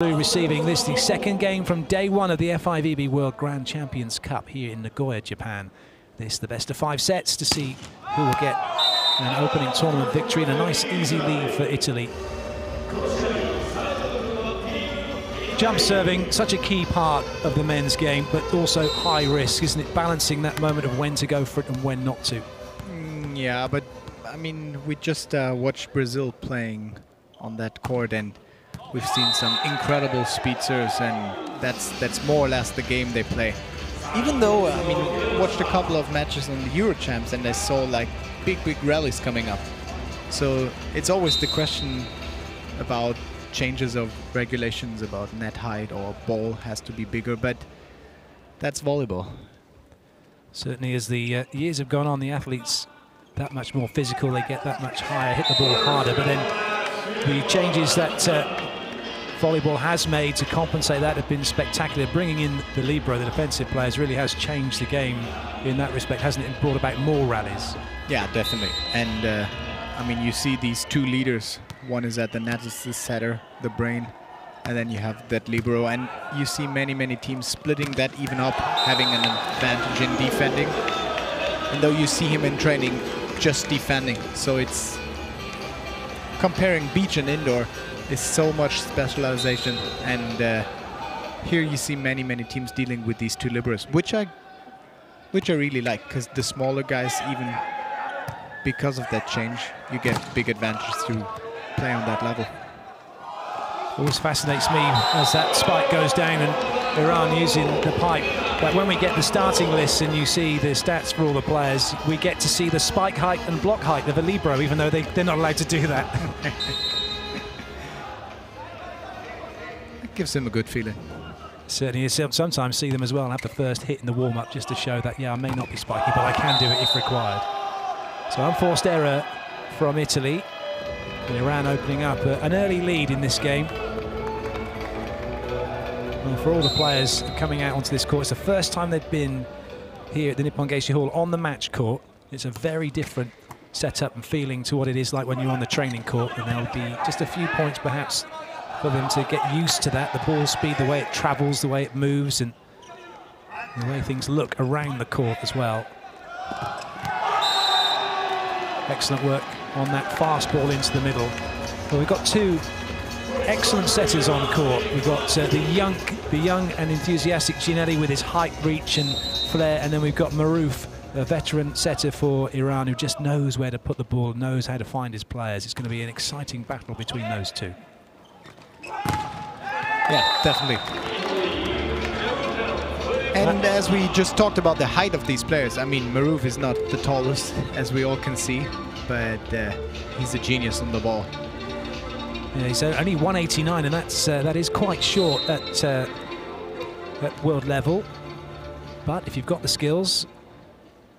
Receiving this, the second game from day one of the FIVB World Grand Champions Cup here in Nagoya, Japan. This the best of 5 sets to see who will get an opening tournament victory and a nice easy lead for Italy. Jump serving, such a key part of the men's game, but also high risk, isn't it? Balancing that moment of when to go for it and when not to. Yeah, but I mean, we just watched Brazil playing on that court, and we've seen some incredible speed serves, and that's more or less the game they play. Even though, I mean, watched a couple of matches on the Euro Champs, and I saw like big rallies coming up. So it's always the question about changes of regulations about net height or ball has to be bigger, but that's volleyball. Certainly, as the years have gone on, the athletes that much more physical, they get that much higher, hit the ball harder, but then the changes that volleyball has made to compensate that have been spectacular. Bringing in the libero, the defensive players, really has changed the game in that respect, hasn't it? And brought about more rallies. Yeah, definitely. And I mean, you see these two leaders. One is at the net, it's the setter, the brain, and then you have that libero. And you see many teams splitting that even up, having an advantage in defending. And though you see him in training just defending, so it's comparing beach and indoor. Is so much specialization, and here you see many teams dealing with these two liberos, which I really like, because the smaller guys, even because of that change, you get big advantage to play on that level. Always fascinates me as that spike goes down and Iran using the pipe. But when we get the starting list and you see the stats for all the players, we get to see the spike height and block height of a libero, even though they're not allowed to do that. Gives him a good feeling. Certainly is. Sometimes see them as well and have the first hit in the warm-up just to show that, yeah, I may not be spiky, but I can do it if required. So unforced error from Italy. And Iran opening up an early lead in this game. Well, for all the players coming out onto this court, it's the first time they've been here at the Nippon Gaishī Hall on the match court. It's a very different setup and feeling to what it is like when you're on the training court, and there'll be just a few points perhaps for them to get used to that, the ball speed, the way it travels, the way it moves, and the way things look around the court as well. Excellent work on that fast ball into the middle. Well, we've got two excellent setters on court. We've got the young and enthusiastic Gianelli with his height, reach and flair, and then we've got Maruf, a veteran setter for Iran, who just knows where to put the ball, knows how to find his players. It's going to be an exciting battle between those two. Yeah, definitely. And as we just talked about the height of these players, I mean, Maruf is not the tallest, as we all can see, but he's a genius on the ball. Yeah, he's only 189, and that is quite short at world level. But if you've got the skills,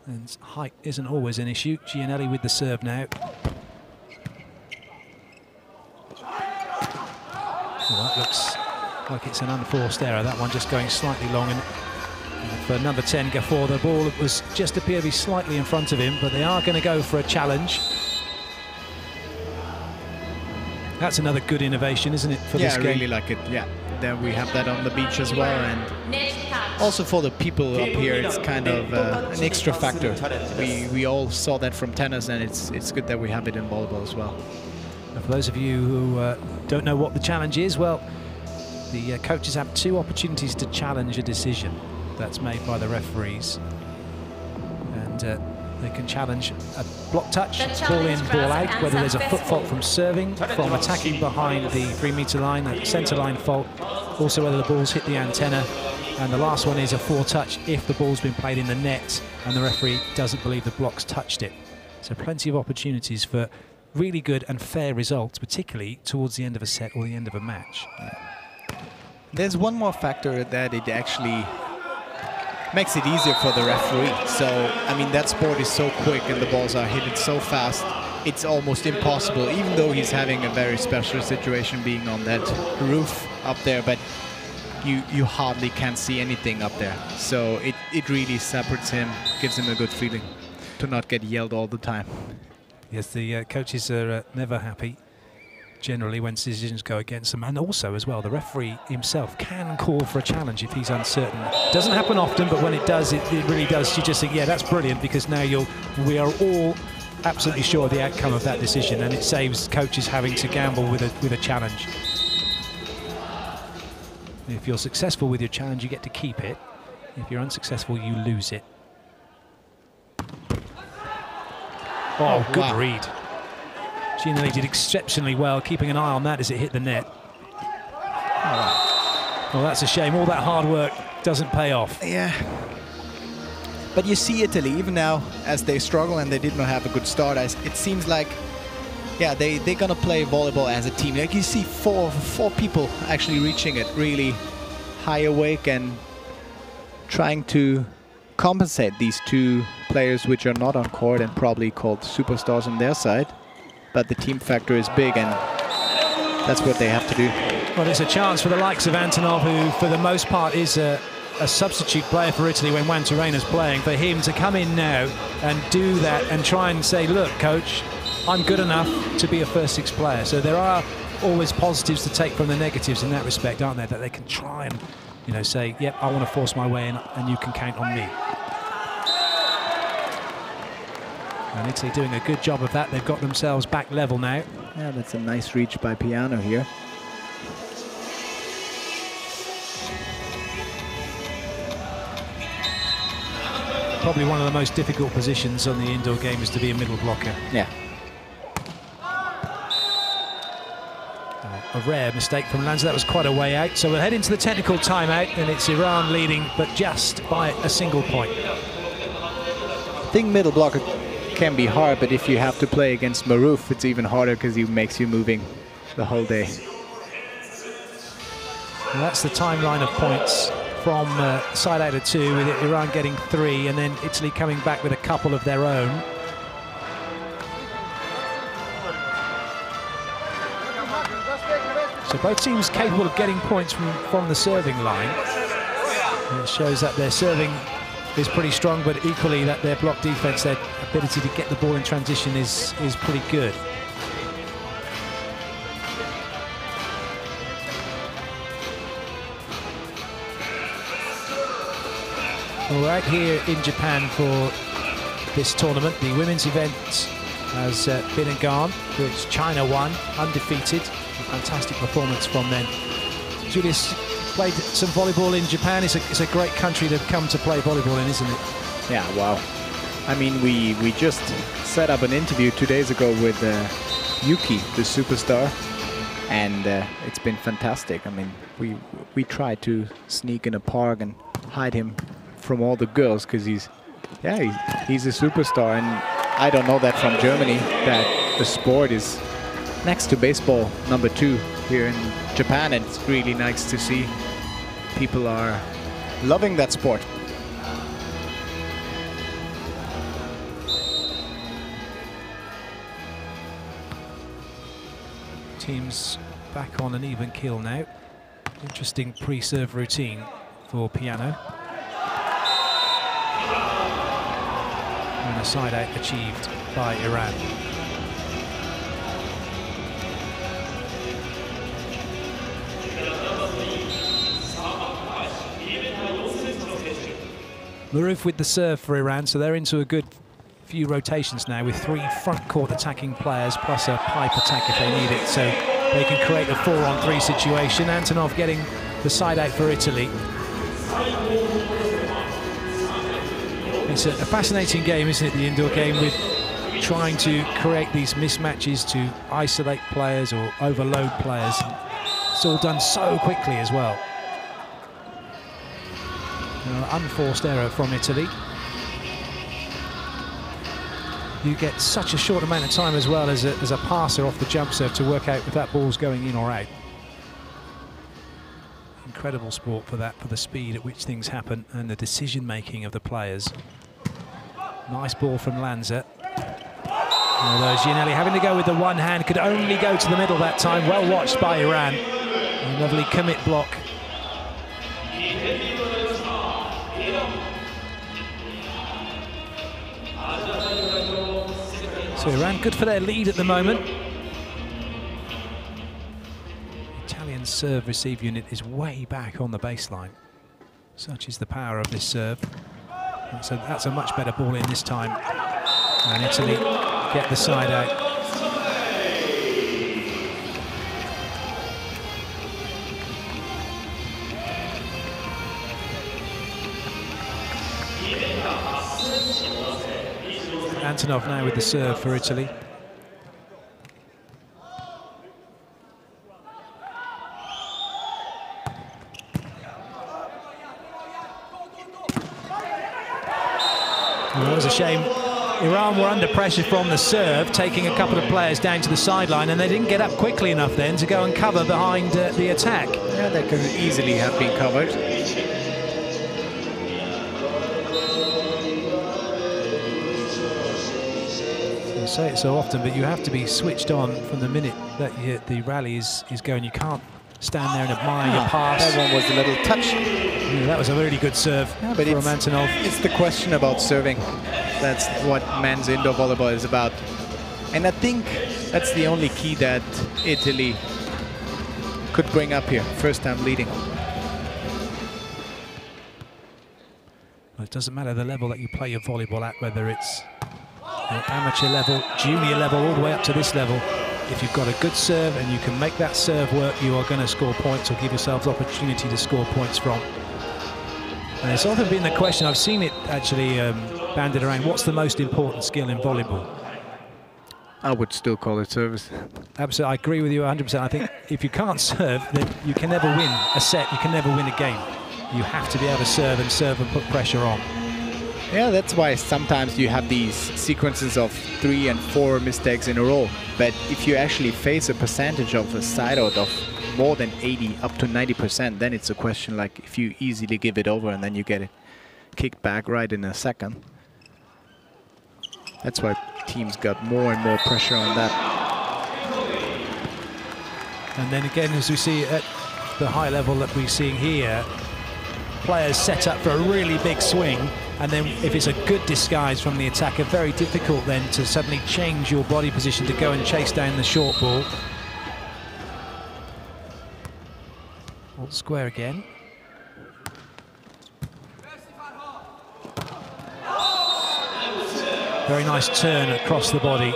then height isn't always an issue. Gianelli with the serve now. Well, that looks like it's an unforced error. That one just going slightly long. And for number 10, Gafour, the ball was just appeared to be slightly in front of him, but they are going to go for a challenge. That's another good innovation, isn't it, for this game? Yeah, I really like it. Yeah, then we have that on the beach as well, and also for the people up here, it's kind of an extra factor. We all saw that from tennis, and it's good that we have it in volleyball as well. And for those of you who don't know what the challenge is, well, the coaches have 2 opportunities to challenge a decision that's made by the referees. And they can challenge a block touch, ball in, ball out, whether there's a foot fault from serving, from attacking behind the 3-meter line, a centre line fault, also whether the ball's hit the antenna. And the last one is a foretouch if the ball's been played in the net and the referee doesn't believe the block's touched it. So plenty of opportunities for really good and fair results, particularly towards the end of a set or the end of a match. There's one more factor that it actually makes it easier for the referee. So, I mean, that sport is so quick and the balls are hit so fast, it's almost impossible, even though he's having a very special situation being on that roof up there, but you hardly can see anything up there. So it really separates him, gives him a good feeling to not get yelled all the time. Yes, the coaches are never happy. generally when decisions go against them. And also as well, the referee himself can call for a challenge if he's uncertain. Doesn't happen often, but when it does, it really does. You just think, yeah, that's brilliant, because now we are all absolutely sure of the outcome of that decision, and it saves coaches having to gamble with a challenge. If you're successful with your challenge, you get to keep it. If you're unsuccessful, you lose it. Oh, good wow. read. Giannelli did exceptionally well, keeping an eye on that as it hit the net. Well, that's a shame. All that hard work doesn't pay off. Yeah. But you see Italy, even now, as they struggle and they did not have a good start, it seems like, yeah, they're going to play volleyball as a team. Like you see four people actually reaching it really high awake and trying to compensate these two players which are not on court and probably called superstars on their side. But the team factor is big, and that's what they have to do. Well, there's a chance for the likes of Antonov, who for the most part is a substitute player for Italy when Juan Turena's playing, for him to come in now and do that and try and say, look, coach, I'm good enough to be a first six player. So there are always positives to take from the negatives in that respect, aren't there? That they can try and, you know, say, yep, I want to force my way in and you can count on me. And Italy doing a good job of that. They've got themselves back level now. Yeah, that's a nice reach by Piano here. Probably one of the most difficult positions on the indoor game is to be a middle blocker. Yeah. A rare mistake from Lanza. That was quite a way out. So we'll head into the technical timeout, and it's Iran leading, but just by a single point. I think middle blocker can be hard, but if you have to play against Maruf, it's even harder because he makes you moving the whole day. And that's the timeline of points from side out of 2, with Iran getting 3, and then Italy coming back with a couple of their own. So both teams capable of getting points from the serving line. And it shows that their serving is pretty strong, but equally that their block defense, their ability to get the ball in transition is pretty good. Well, we're out here in Japan for this tournament. The women's event has been and gone, which China won, undefeated. A fantastic performance from them. Julius, played some volleyball in Japan. It's a great country to come to play volleyball in, isn't it? Yeah, wow. I mean, we just set up an interview 2 days ago with Yuki, the superstar, and it's been fantastic. I mean, we tried to sneak in a park and hide him from all the girls, because he's a superstar, and I don't know that from Germany, that the sport is next to baseball #2 here in Japan, and it's really nice to see people are loving that sport. Teams back on an even keel now. Interesting pre-serve routine for Piano. And a side out achieved by Iran. Maruf with the serve for Iran, so they're into a good few rotations now with 3 front court attacking players plus a pipe attack if they need it, so they can create a 4-on-3 situation. Antonov getting the side out for Italy. It's a fascinating game, isn't it, the indoor game, with trying to create these mismatches to isolate players or overload players. It's all done so quickly as well. Unforced error from Italy. You get such a short amount of time as well as a passer off the jump serve to work out if that ball's going in or out. Incredible sport for that, for the speed at which things happen and the decision making of the players. Nice ball from Lanza. Although Giannelli having to go with the one hand, could only go to the middle that time. Well watched by Iran. A lovely commit block. So Iran good for their lead at the moment. serve-receive unit is way back on the baseline. Such is the power of this serve. So that's a much better ball in this time. And Italy get the side out. Antonov now with the serve for Italy. Well, it was a shame. Iran were under pressure from the serve, taking a couple of players down to the sideline, and they didn't get up quickly enough then to go and cover behind the attack. Yeah, that could easily have been covered. I say it so often, but you have to be switched on from the minute that the rally is going. You can't stand there and admire your pass. That one was a little touch. Yeah, that was a really good serve from Antonov. It's the question about serving. That's what men's indoor volleyball is about. And I think that's the only key that Italy could bring up here, first time leading. Well, it doesn't matter the level that you play your volleyball at, whether it's amateur level, junior level, all the way up to this level. If you've got a good serve and you can make that serve work, you are going to score points or give yourselves opportunity to score points from. And it's often been the question, I've seen it actually banded around, what's the most important skill in volleyball? I would still call it service. Absolutely, I agree with you 100%. I think if you can't serve, then you can never win a set, you can never win a game. You have to be able to serve and put pressure on. Yeah, that's why sometimes you have these sequences of 3 and 4 mistakes in a row. But if you actually face a percentage of a side out of more than 80 up to 90%, then it's a question like if you easily give it over and then you get it kicked back right in a second. That's why teams got more and more pressure on that. And then again, as we see at the high level that we're seeing here, players set up for a really big swing, and then if it's a good disguise from the attacker, very difficult then to suddenly change your body position to go and chase down the short ball. All square again. Very nice turn across the body.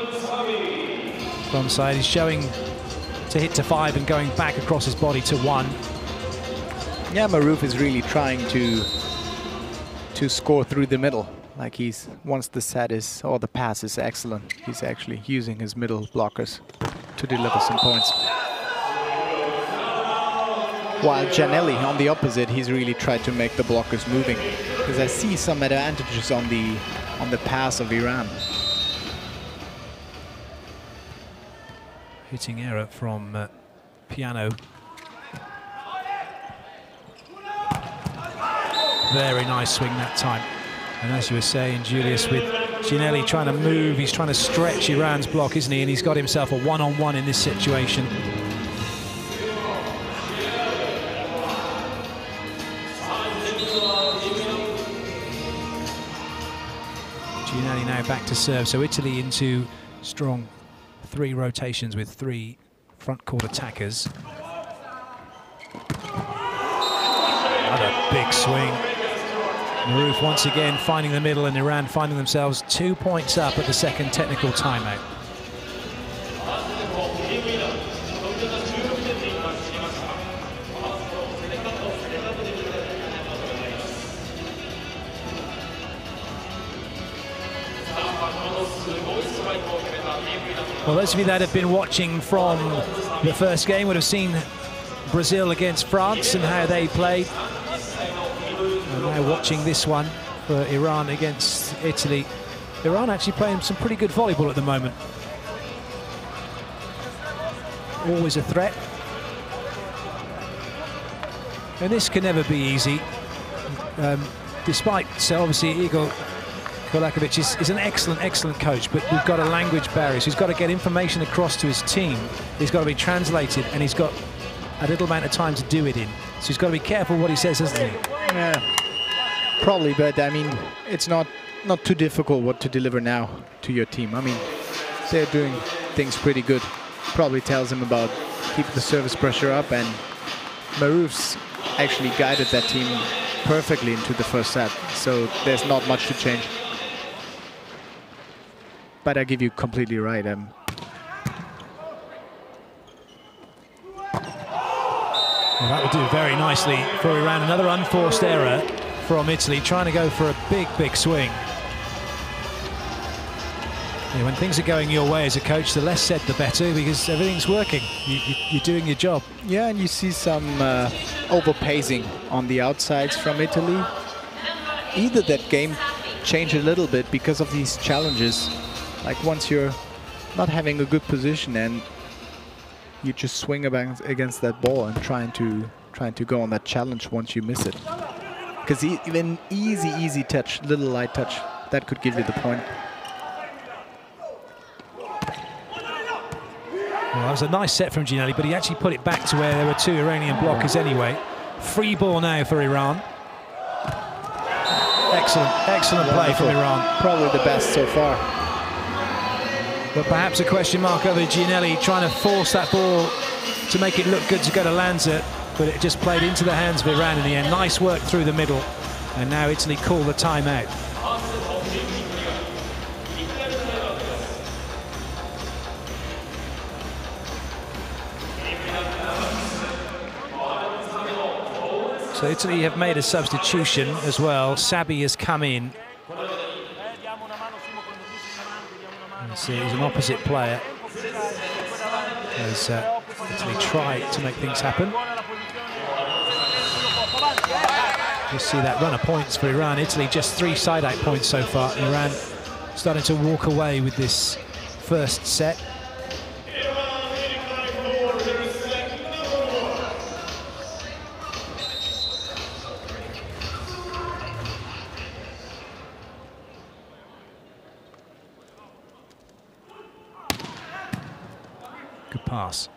Front side, he's showing to hit to 5 and going back across his body to 1. Yeah, Maroof is really trying to score through the middle. Like once the set is, or the pass is excellent, he's actually using his middle blockers to deliver some points. While Gianelli, on the opposite, he's really tried to make the blockers moving. Because I see some advantages on the pass of Iran. Hitting error from Piano. Very nice swing that time. And as you were saying, Julius, with Gianelli trying to move, he's trying to stretch Iran's block, isn't he? And he's got himself a one-on-one in this situation. Gianelli now back to serve. So Italy into strong 3 rotations with 3 front court attackers. Another big swing. Maroof once again finding the middle, and Iran finding themselves 2 points up at the second technical timeout. Well, those of you that have been watching from the first game would have seen Brazil against France and how they played. And now watching this one for Iran against Italy. Iran actually playing some pretty good volleyball at the moment. Always a threat. And this can never be easy. Despite, so obviously, Igor Kolakovic is an excellent coach, but we've got a language barrier. So he's got to get information across to his team. He's got to be translated, and he's got a little amount of time to do it in. So he's got to be careful what he says, hasn't he? Yeah, probably, but I mean, it's not too difficult what to deliver now to your team. I mean, they're doing things pretty good. Probably tells him about keep the service pressure up and Marouf's actually guided that team perfectly into the first set, so there's not much to change. But I give you completely right. Well, that will do very nicely for Iran. Another unforced error from Italy, trying to go for a big swing. Yeah, when things are going your way as a coach, the less said the better, because everything's working. You're doing your job. Yeah, and you see some overpacing on the outsides from Italy. Either that game changed a little bit because of these challenges. Like once you're not having a good position and you just swing against that ball and trying to go on that challenge once you miss it. Because even easy touch, little light touch, that could give you the point. Well, that was a nice set from Ginelli, but he actually put it back to where there were two Iranian blockers anyway. Free ball now for Iran. Excellent play from Iran. Probably the best so far. But perhaps a question mark over Ginelli, trying to force that ball to make it look good to go to Lanza, but it just played into the hands of Iran in the end. Nice work through the middle, and now Italy call the timeout. So Italy have made a substitution as well. Sabi has come in. See, he's an opposite player as Italy tried to make things happen. You see that run of points for Iran. Italy just 3 side-out points so far. Iran starting to walk away with this first set. Good pass.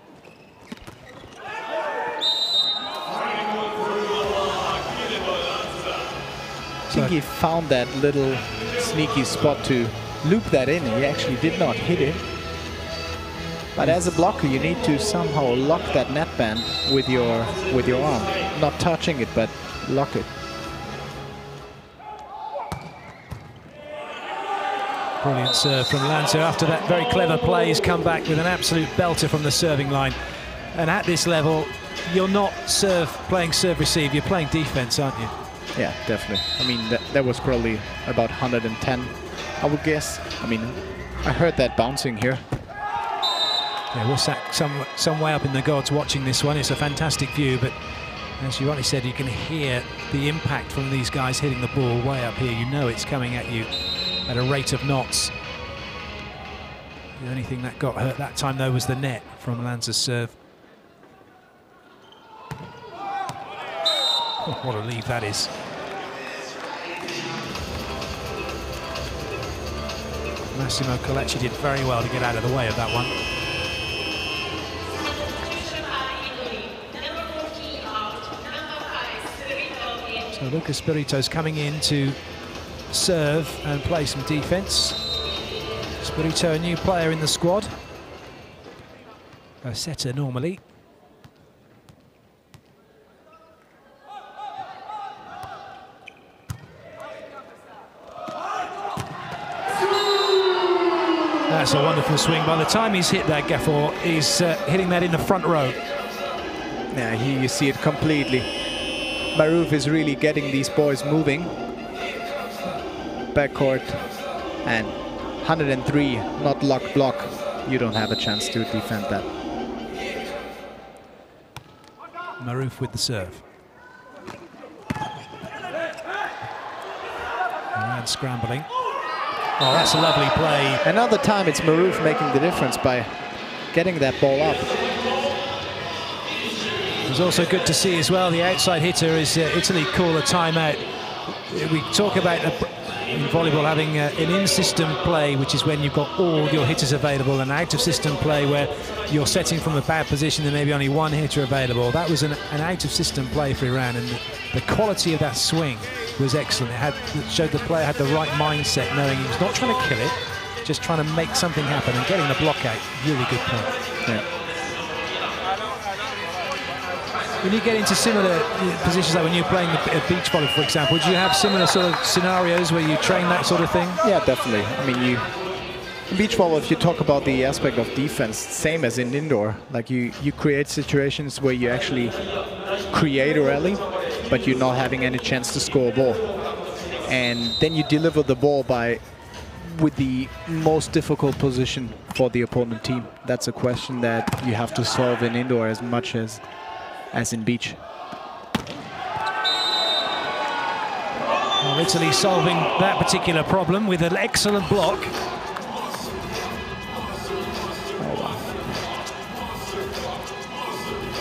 I think he found that little sneaky spot to loop that in. He actually did not hit it. But as a blocker, you need to somehow lock that net band with your arm. Not touching it, but lock it. Brilliant serve from Lanza. After that very clever play, he's come back with an absolute belter from the serving line. And at this level, you're not playing serve-receive, you're playing defense, aren't you? Yeah, definitely. I mean, that was probably about 110, I would guess. I mean, I heard that bouncing here. Yeah, we're sat some way up in the gods watching this one. It's a fantastic view, but as you rightly said, you can hear the impact from these guys hitting the ball way up here. You know it's coming at you at a rate of knots. The only thing that got hurt that time, though, was the net from Lanza's serve. Oh, what a leave that is. Massimo Colecci did very well to get out of the way of that one. So Luca Spirito's coming in to serve and play some defense. Spirito, a new player in the squad. A setter normally. That's a wonderful swing. By the time he's hit that, Gafford, he's hitting that in the front row. Yeah, here you see it completely. Marouf is really getting these boys moving. Backcourt and 103, not lock block. You don't have a chance to defend that. Marouf with the serve. And scrambling. Oh, that's a lovely play. Another time it's Marouf making the difference by getting that ball up. It was also good to see as well the outside hitter is Italy call a timeout. We talk about in volleyball having an in-system play, which is when you've got all your hitters available, and out-of-system play where you're setting from a bad position and maybe only one hitter available. That was an out-of-system play for Iran, and the quality of that swing was excellent. It showed the player had the right mindset, knowing he was not trying to kill it, just trying to make something happen, and getting the block out. Really good point. Yeah. when you get into similar positions, like when you're playing a beach volley, for example, do you have similar sort of scenarios where you train that sort of thing? Yeah, definitely. I mean, in beach volley, if you talk about the aspect of defense, same as in indoor, like you create situations where you actually create a rally, but you're not having any chance to score a ball. And then you deliver the ball with the most difficult position for the opponent team. That's a question that you have to solve in indoor as much as in beach. Well, Italy solving that particular problem with an excellent block. Oh, wow.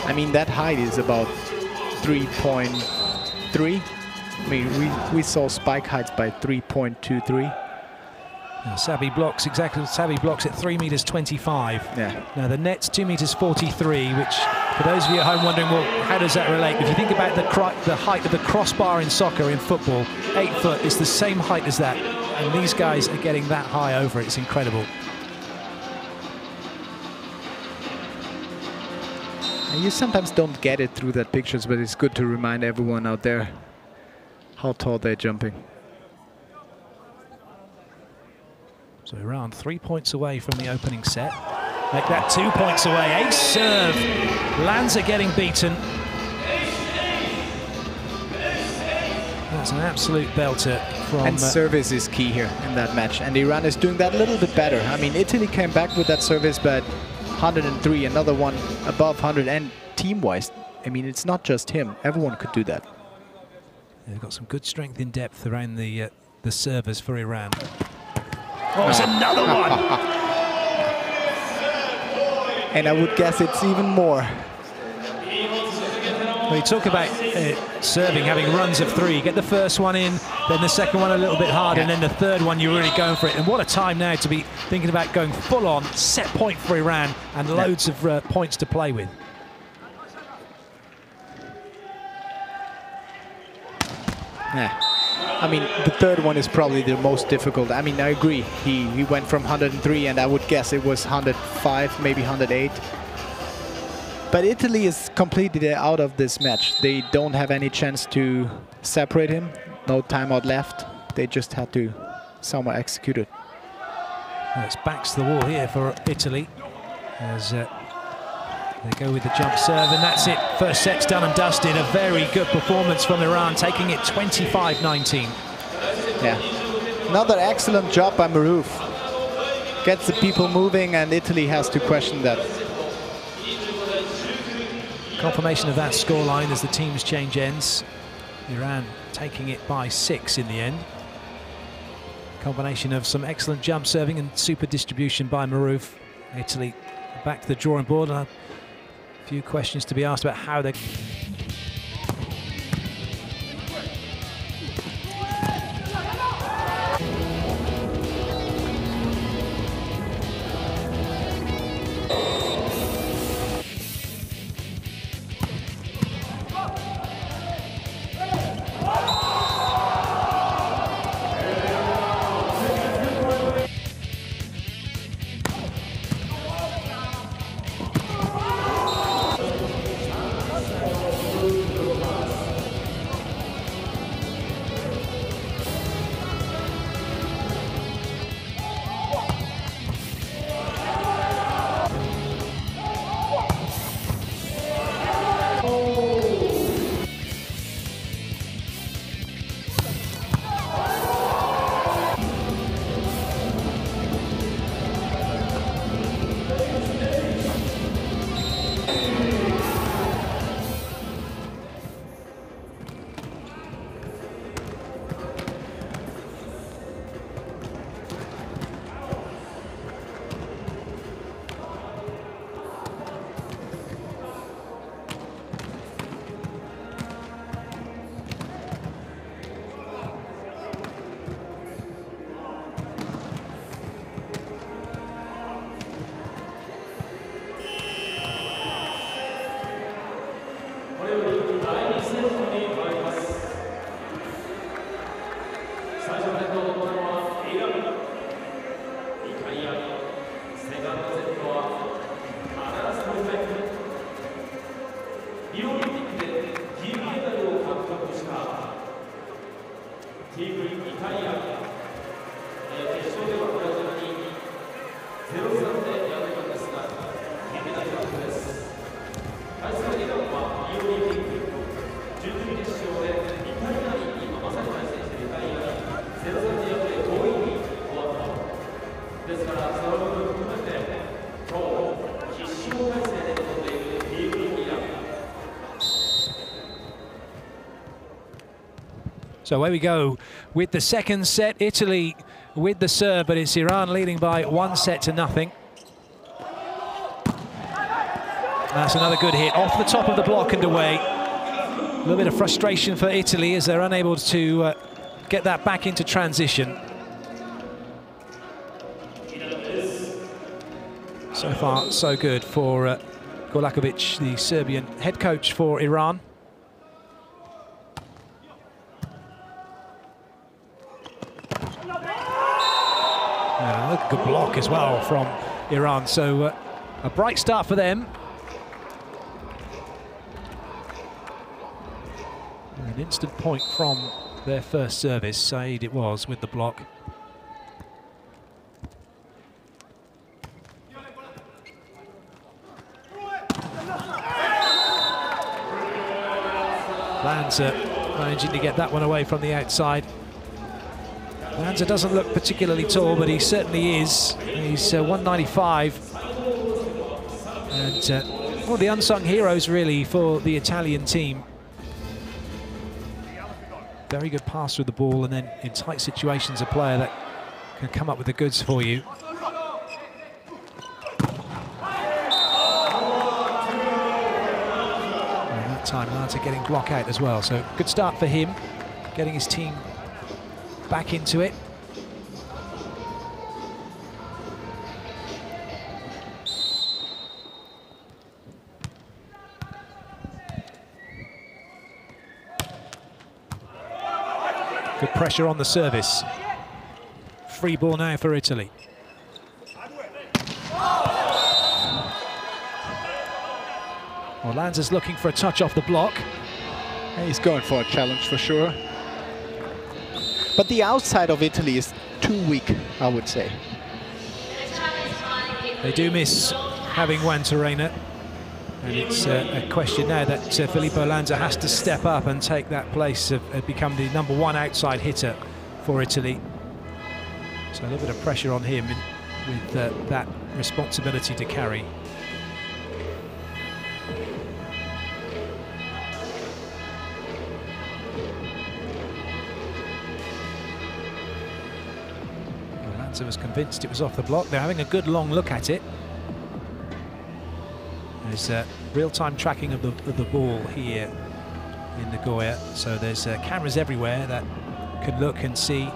I mean, that height is about 3.3. I mean, we saw spike heights by 3.23. Sabi blocks exactly. Sabi blocks at 3 meters 25. Yeah. Now the net's 2 meters 43, which for those of you at home wondering, well, how does that relate? If you think about the height of the crossbar in soccer, in football, 8 foot is the same height as that, and these guys are getting that high over it. It's incredible. And you sometimes don't get it through that pictures, but it's good to remind everyone out there how tall they're jumping. So Iran 3 points away from the opening set. Make that 2 points away. Ace serve. Lanza getting beaten. That's an absolute belter from... And service is key here in that match. And Iran is doing that a little bit better. I mean, Italy came back with that service, but 103, another one above 100. And team-wise, I mean, it's not just him. Everyone could do that. They've got some good strength in depth around the servers for Iran. Oh, it's another one! And I would guess it's even more. Well, you talk about serving, having runs of 3. Get the first one in, then the second one a little bit harder, and then the third one you're really going for it. And what a time now to be thinking about going full on, set point for Iran, and loads of points to play with. Yeah. I mean, the third one is probably the most difficult. I mean, I agree. He went from 103, and I would guess it was 105, maybe 108. But Italy is completely out of this match. They don't have any chance to separate him. No timeout left. They just had to somehow execute it. Well, it's backs to the wall here for Italy as they go with the jump serve, and that's it. First set's done and dusted. A very good performance from Iran, taking it 25-19. Yeah, another excellent job by Maroof. Gets the people moving, and Italy has to question that. Confirmation of that scoreline as the teams change ends. Iran taking it by 6 in the end. Combination of some excellent jump serving and super distribution by Maroof. Italy back to the drawing board. A few questions to be asked about how they... So away we go with the second set. Italy with the serve, but it's Iran leading by 1-0. That's another good hit off the top of the block and away. A little bit of frustration for Italy as they're unable to get that back into transition. So far, so good for Golakovic, the Serbian head coach for Iran. A good block as well from Iran, so a bright start for them. An instant point from their first service. Saeed it was with the block. Lanza managing to get that one away from the outside. Lanza doesn't look particularly tall, but he certainly is. He's 195. And one of the unsung heroes, really, for the Italian team. Very good pass through the ball, and then in tight situations, a player that can come up with the goods for you. And that time, Lanza getting block out as well. So good start for him, getting his team back into it. Good pressure on the service. Free ball now for Italy. Well, Lanza's looking for a touch off the block. He's going for a challenge for sure. But the outside of Italy is too weak, I would say. They do miss having Juan Terena. And it's a question now that Filippo Lanza has to step up and take that place of become the #1 outside hitter for Italy. So a little bit of pressure on him with that responsibility to carry. Lanza was convinced it was off the block. They're having a good long look at it. There's real-time tracking of the ball here in Nagoya, so there's cameras everywhere that can look and see.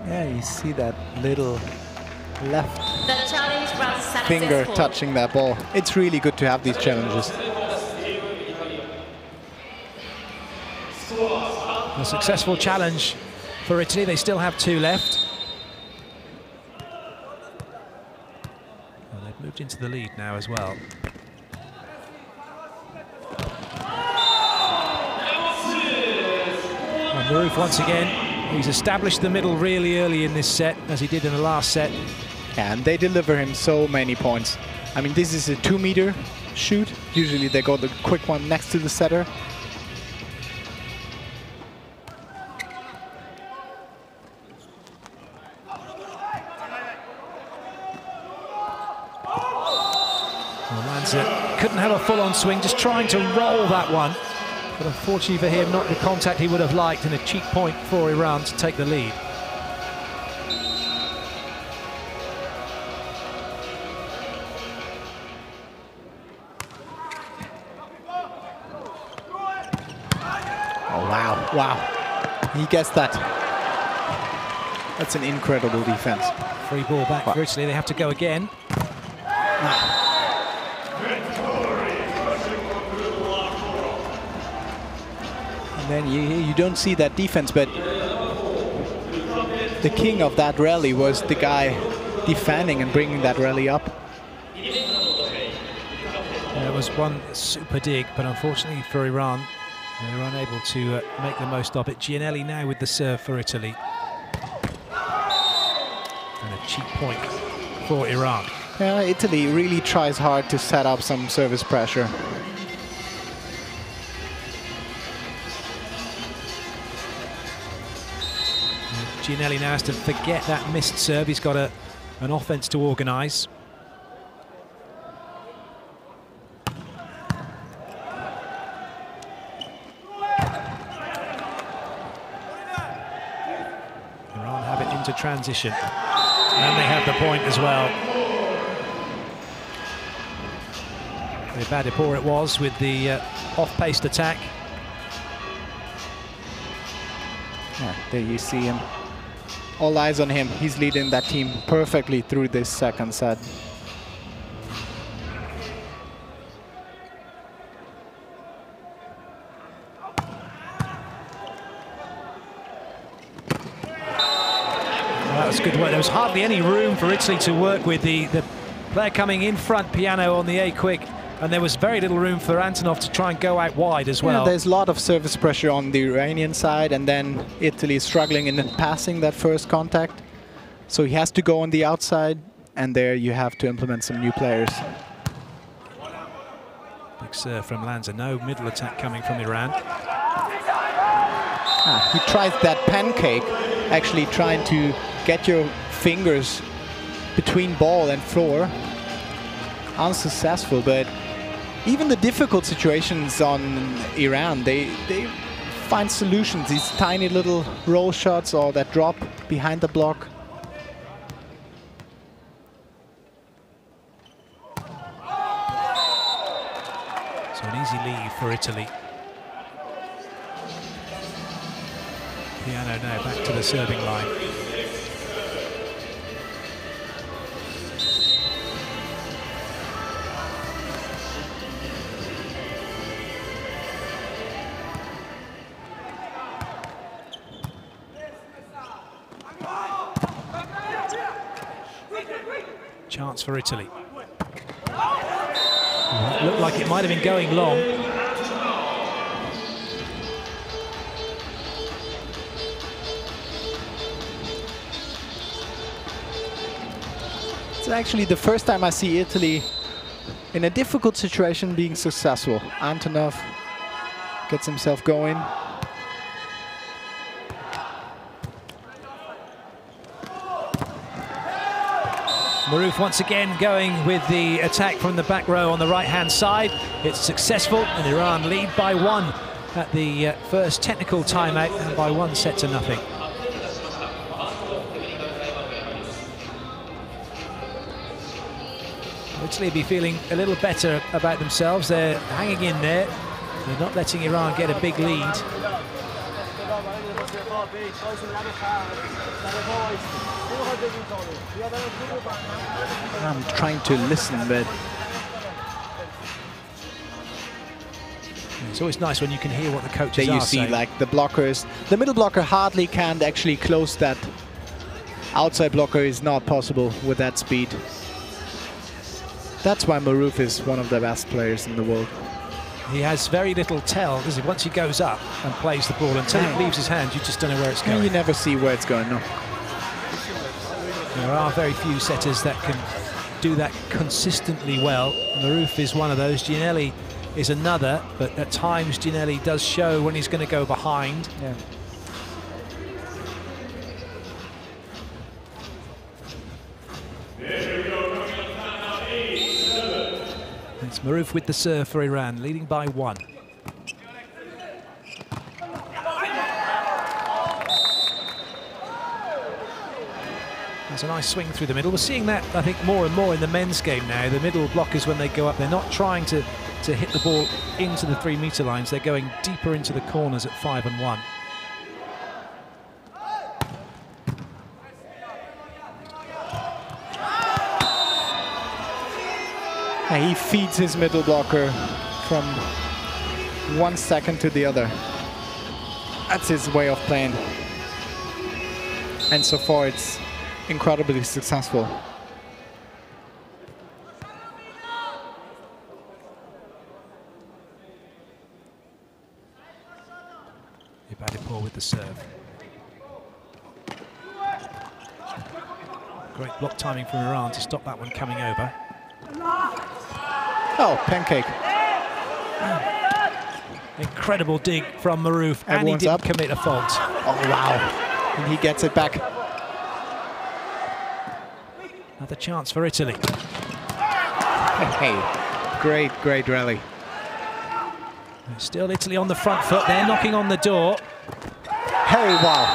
Yeah, you see that little left finger touching that ball. It's really good to have these challenges. A successful challenge for Italy. They still have 2 left. Moved into the lead now as well. And Maruf once again, he's established the middle really early in this set, as he did in the last set. And they deliver him so many points. I mean, this is a 2-meter shoot. Usually they go the quick one next to the setter. Couldn't have a full-on swing, just trying to roll that one. But unfortunately for him, not the contact he would have liked, and a cheap point for Iran to take the lead. Oh, wow. Wow. He gets that. That's an incredible defense. Free ball back for Italy. They have to go again. And then you don't see that defense, but the king of that rally was the guy defending and bringing that rally up. There was one super dig, but unfortunately for Iran, They're unable to make the most of it. Gianelli now with the serve for Italy. And a cheap point for Iran. Yeah, Italy really tries hard to set up some service pressure. Gianelli now has to forget that missed serve. He's got an offense to organise. Iran have it into transition. And they have the point as well. Badipur it was with the off-paced attack. Yeah, there you see him. All eyes on him. He's leading that team perfectly through this second set. That was good work. There was hardly any room for Italy to work with. The player coming in front, Piano on the A-quick, and there was very little room for Antonov to try and go out wide as well. Yeah, there's a lot of service pressure on the Iranian side, and then Italy is struggling in passing that first contact. So he has to go on the outside, and there you have to implement some new players. Big serve from Lanza. No middle attack coming from Iran. He tries that pancake, actually trying to get your fingers between ball and floor. Unsuccessful, but even the difficult situations on Iran, they find solutions. These tiny little roll shots or that drop behind the block. So an easy lead for Italy. Piano now back to the serving line. Chance for Italy. It looked like it might have been going long. It's actually the first time I see Italy in a difficult situation being successful. Antonov gets himself going. Maruf once again going with the attack from the back row on the right-hand side. It's successful, and Iran lead by 1 at the first technical timeout, and by 1 set to nothing. Italy be feeling a little better about themselves. They're hanging in there. They're not letting Iran get a big lead. I'm trying to listen, but it's always nice when you can hear what the coaches there are you see saying. like the blockers. The middle blocker hardly can actually close that. Outside blocker is not possible with that speed. That's why Maruf is one of the best players in the world. He has very little tell, does he? Once he goes up and plays the ball, until it leaves his hand, you just don't know where it's going. You never see where it's going, no. There are very few setters that can do that consistently well. Maruf is one of those. Gianelli is another, but at times Gianelli does show when he's going to go behind. Yeah. It's Maruf with the serve for Iran, leading by 1. There's a nice swing through the middle. We're seeing that, I think, more and more in the men's game now. The middle blockers, when they go up, they're not trying to hit the ball into the 3-meter lines. They're going deeper into the corners at 5 and 1. He feeds his middle blocker from 1 second to the other. That's his way of playing. And so far it's incredibly successful. Badipur with the serve. Great block timing from Iran to stop that one coming over. Oh, pancake. Incredible dig from Maroof, and he Everyone's didn't up. commit a fault. Oh, wow. And he gets it back. Another chance for Italy. Hey, great, great rally. Still Italy on the front foot. They're knocking on the door. Hey, wow.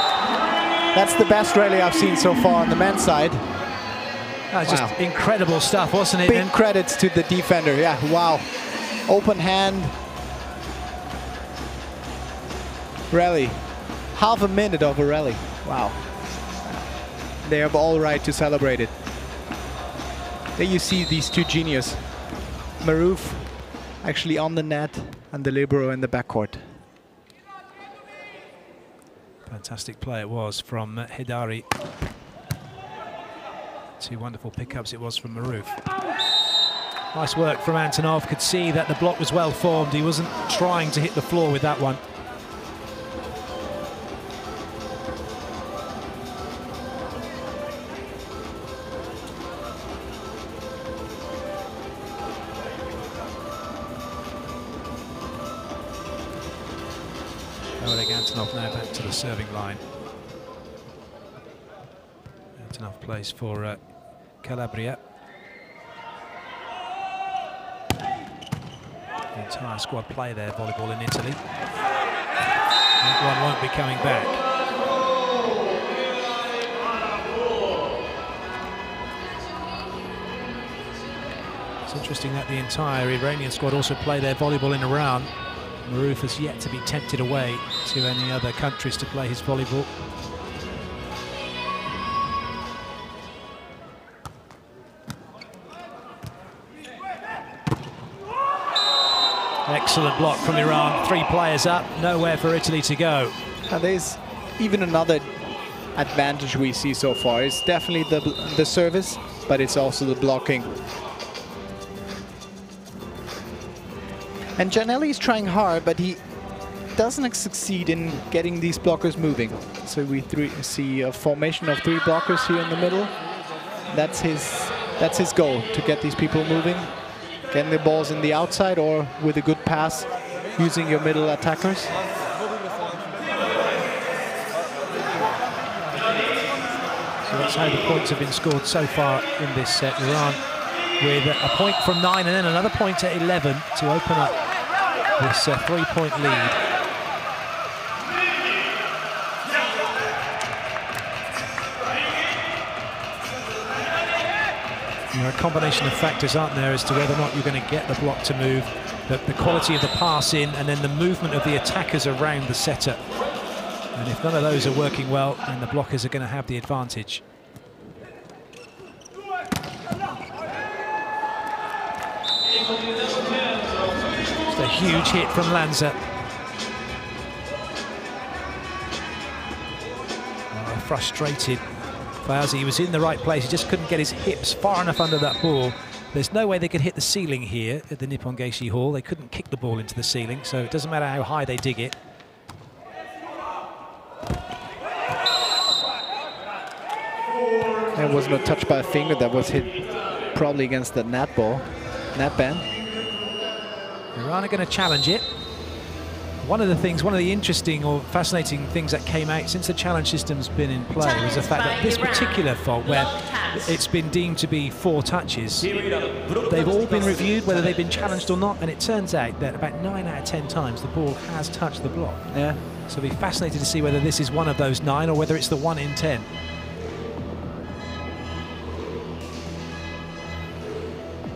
That's the best rally I've seen so far on the men's side. That was just incredible stuff, wasn't it? Big credits to the defender. Yeah, wow. Open hand. Rally. Half a minute of a rally. Wow. They have all right to celebrate it. There you see these two geniuses. Maroof actually on the net and the libero in the backcourt. Fantastic play it was from Hidari. Two wonderful pickups it was from Maroof. Nice work from Antonov. Could see that the block was well formed. He wasn't trying to hit the floor with that one. Oleg Antonov now back to the serving line. Antonov plays for Calabria. The entire squad play their volleyball in Italy. That one won't be coming back. It's interesting that the entire Iranian squad also play their volleyball in Iran. Maroof has yet to be tempted away to any other countries to play his volleyball. Excellent block from Iran. 3 players up, nowhere for Italy to go. There's even another advantage we see so far. It's definitely the service, but it's also the blocking. And Gianelli is trying hard, but he doesn't succeed in getting these blockers moving. So we see a formation of 3 blockers here in the middle. That's his goal, to get these people moving, getting the balls in the outside or with a good pass, using your middle attackers. So that's how the points have been scored so far in this set. Iran with a point from 9 and then another point at 11 to open up this 3-point lead. There are a combination of factors, aren't there, as to whether or not you're going to get the block to move, the quality of the pass in, and then the movement of the attackers around the setter. And if none of those are working well, then the blockers are going to have the advantage. Just a huge hit from Lanza. Oh, frustrated. Fayazi, he was in the right place, he just couldn't get his hips far enough under that ball. There's no way they could hit the ceiling here at the Nippon Geishi Hall. They couldn't kick the ball into the ceiling, so it doesn't matter how high they dig it. There wasn't a touch by a finger, that was hit probably against the net band. Iran are going to challenge it. One of the interesting or fascinating things that came out since the challenge system's been in play was the fact that this particular fault, where it's been deemed to be 4 touches, they've all been reviewed, whether they've been challenged or not, and it turns out that about 9 out of 10 times the ball has touched the block. Yeah. So it'll be fascinating to see whether this is one of those 9 or whether it's the 1 in 10.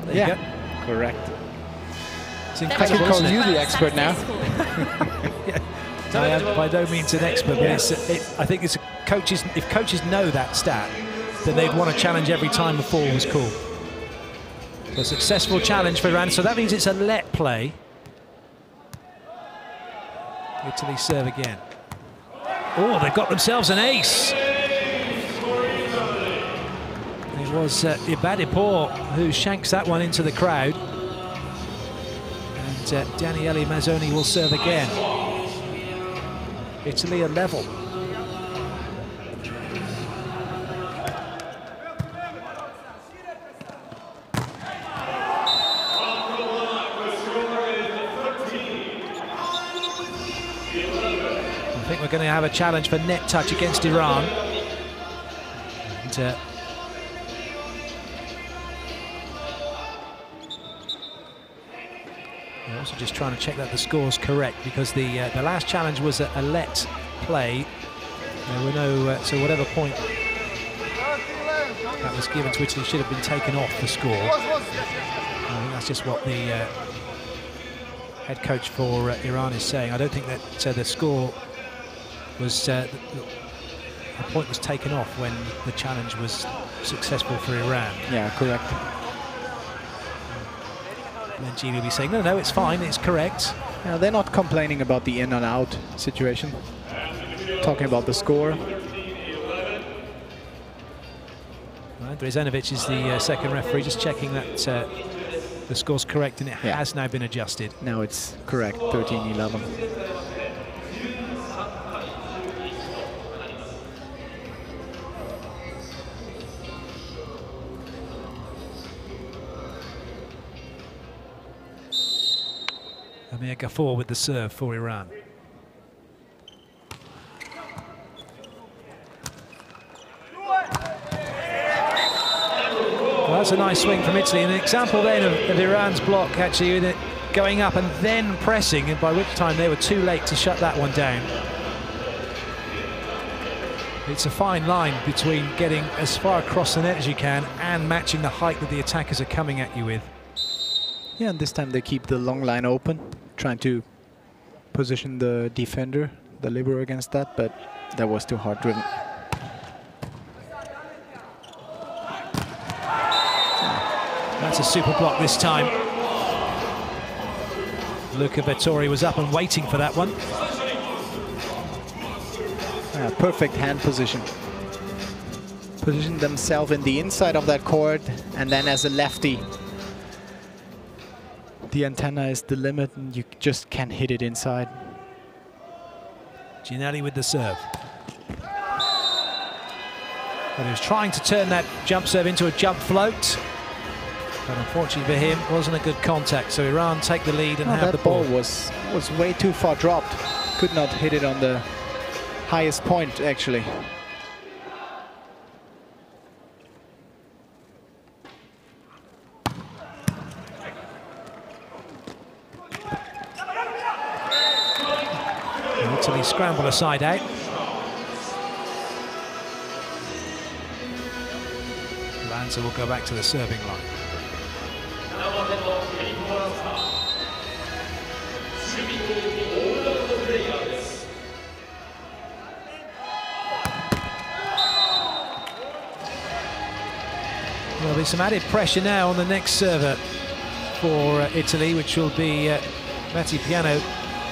There you go. Correct. It's I incredible, can call isn't it? you the expert now. Yeah. I am by no means an expert, but I think it's coaches. If coaches know that stat, then they'd want to challenge every time the fall was called. So a successful challenge for Iran. So that means it's a let play. Italy serve again. Oh, they've got themselves an ace. It was Ibadipur who shanks that one into the crowd. And Daniele Mazzoni will serve again. Italy are level. I think we're going to have a challenge for net touch against Iran. And, they're also just trying to check that the score's correct, because the last challenge was a let play. There were no, so whatever point that was given to Italy should have been taken off the score. I think that's just what the head coach for Iran is saying. I don't think that the score was, the point was taken off when the challenge was successful for Iran. Yeah, correct. And then Gini will be saying, no, no, it's fine, it's correct. Yeah, they're not complaining about the in and out situation. Talking about the score. Right, Drizanovic is the second referee, just checking that the score's correct, and it has now been adjusted. Now it's correct, 13-11. Amir Ghafour with the serve for Iran. Well, that's a nice swing from Italy. An example then of Iran's block, actually, with it going up and then pressing, and by which time they were too late to shut that one down. It's a fine line between getting as far across the net as you can and matching the height that the attackers are coming at you with. Yeah, and this time they keep the long line open, trying to position the defender, the libero, against that, but that was too hard driven. That's a super block this time. Luca Vettori was up and waiting for that one. Yeah, perfect hand position. Position themselves in the inside of that court, and then as a lefty, the antenna is the limit, and you just can't hit it inside. Ginelli with the serve. But he was trying to turn that jump serve into a jump float, but unfortunately for him, wasn't a good contact. So Iran take the lead and have the ball. That ball was way too far dropped. Could not hit it on the highest point, actually. Italy scramble a side out. Lanza will go back to the serving line. There'll be some added pressure now on the next server for Italy, which will be Matti Piano,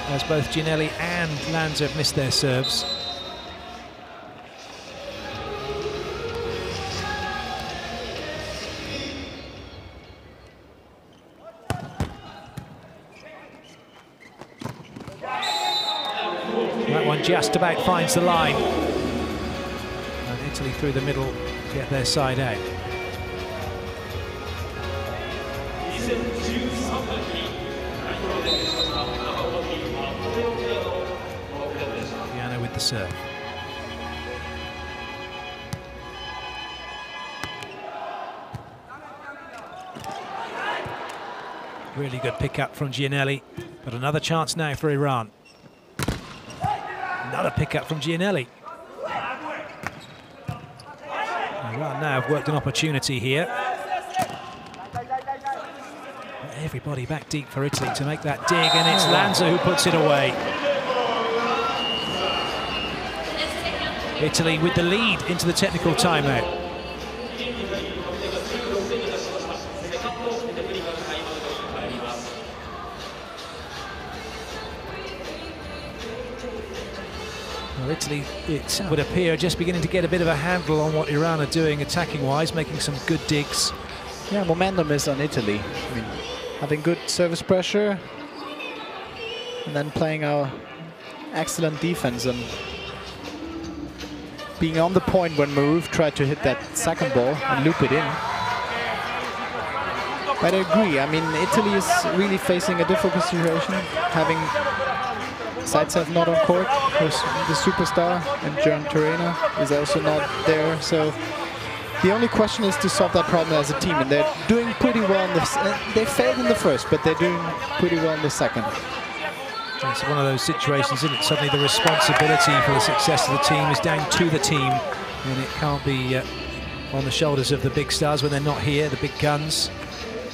as both Ginelli and Lanza have missed their serves. That one just about finds the line. And Italy through the middle get their side out. Piano with the serve. Really good pick up from Gianelli, but another chance now for Iran. Another pick up from Gianelli. Iran now have worked an opportunity here. Everybody back deep for Italy to make that dig, and it's Lanza who puts it away. Italy with the lead into the technical timeout. Well, Italy, it would appear, just beginning to get a bit of a handle on what Iran are doing attacking-wise, making some good digs. Yeah, momentum is on Italy. I mean, having good service pressure, and then playing our excellent defense and being on the point when Maroof tried to hit that second ball and loop it in. But I agree, I mean, Italy is really facing a difficult situation, having Zaitsev not on court, who's the superstar, and Jern Torena is also not there. So the only question is to solve that problem as a team, and they're doing pretty well in this. They failed in the first, but they're doing pretty well in the second. It's one of those situations, isn't it? Suddenly the responsibility for the success of the team is down to the team, and it can't be on the shoulders of the big stars when they're not here, the big guns.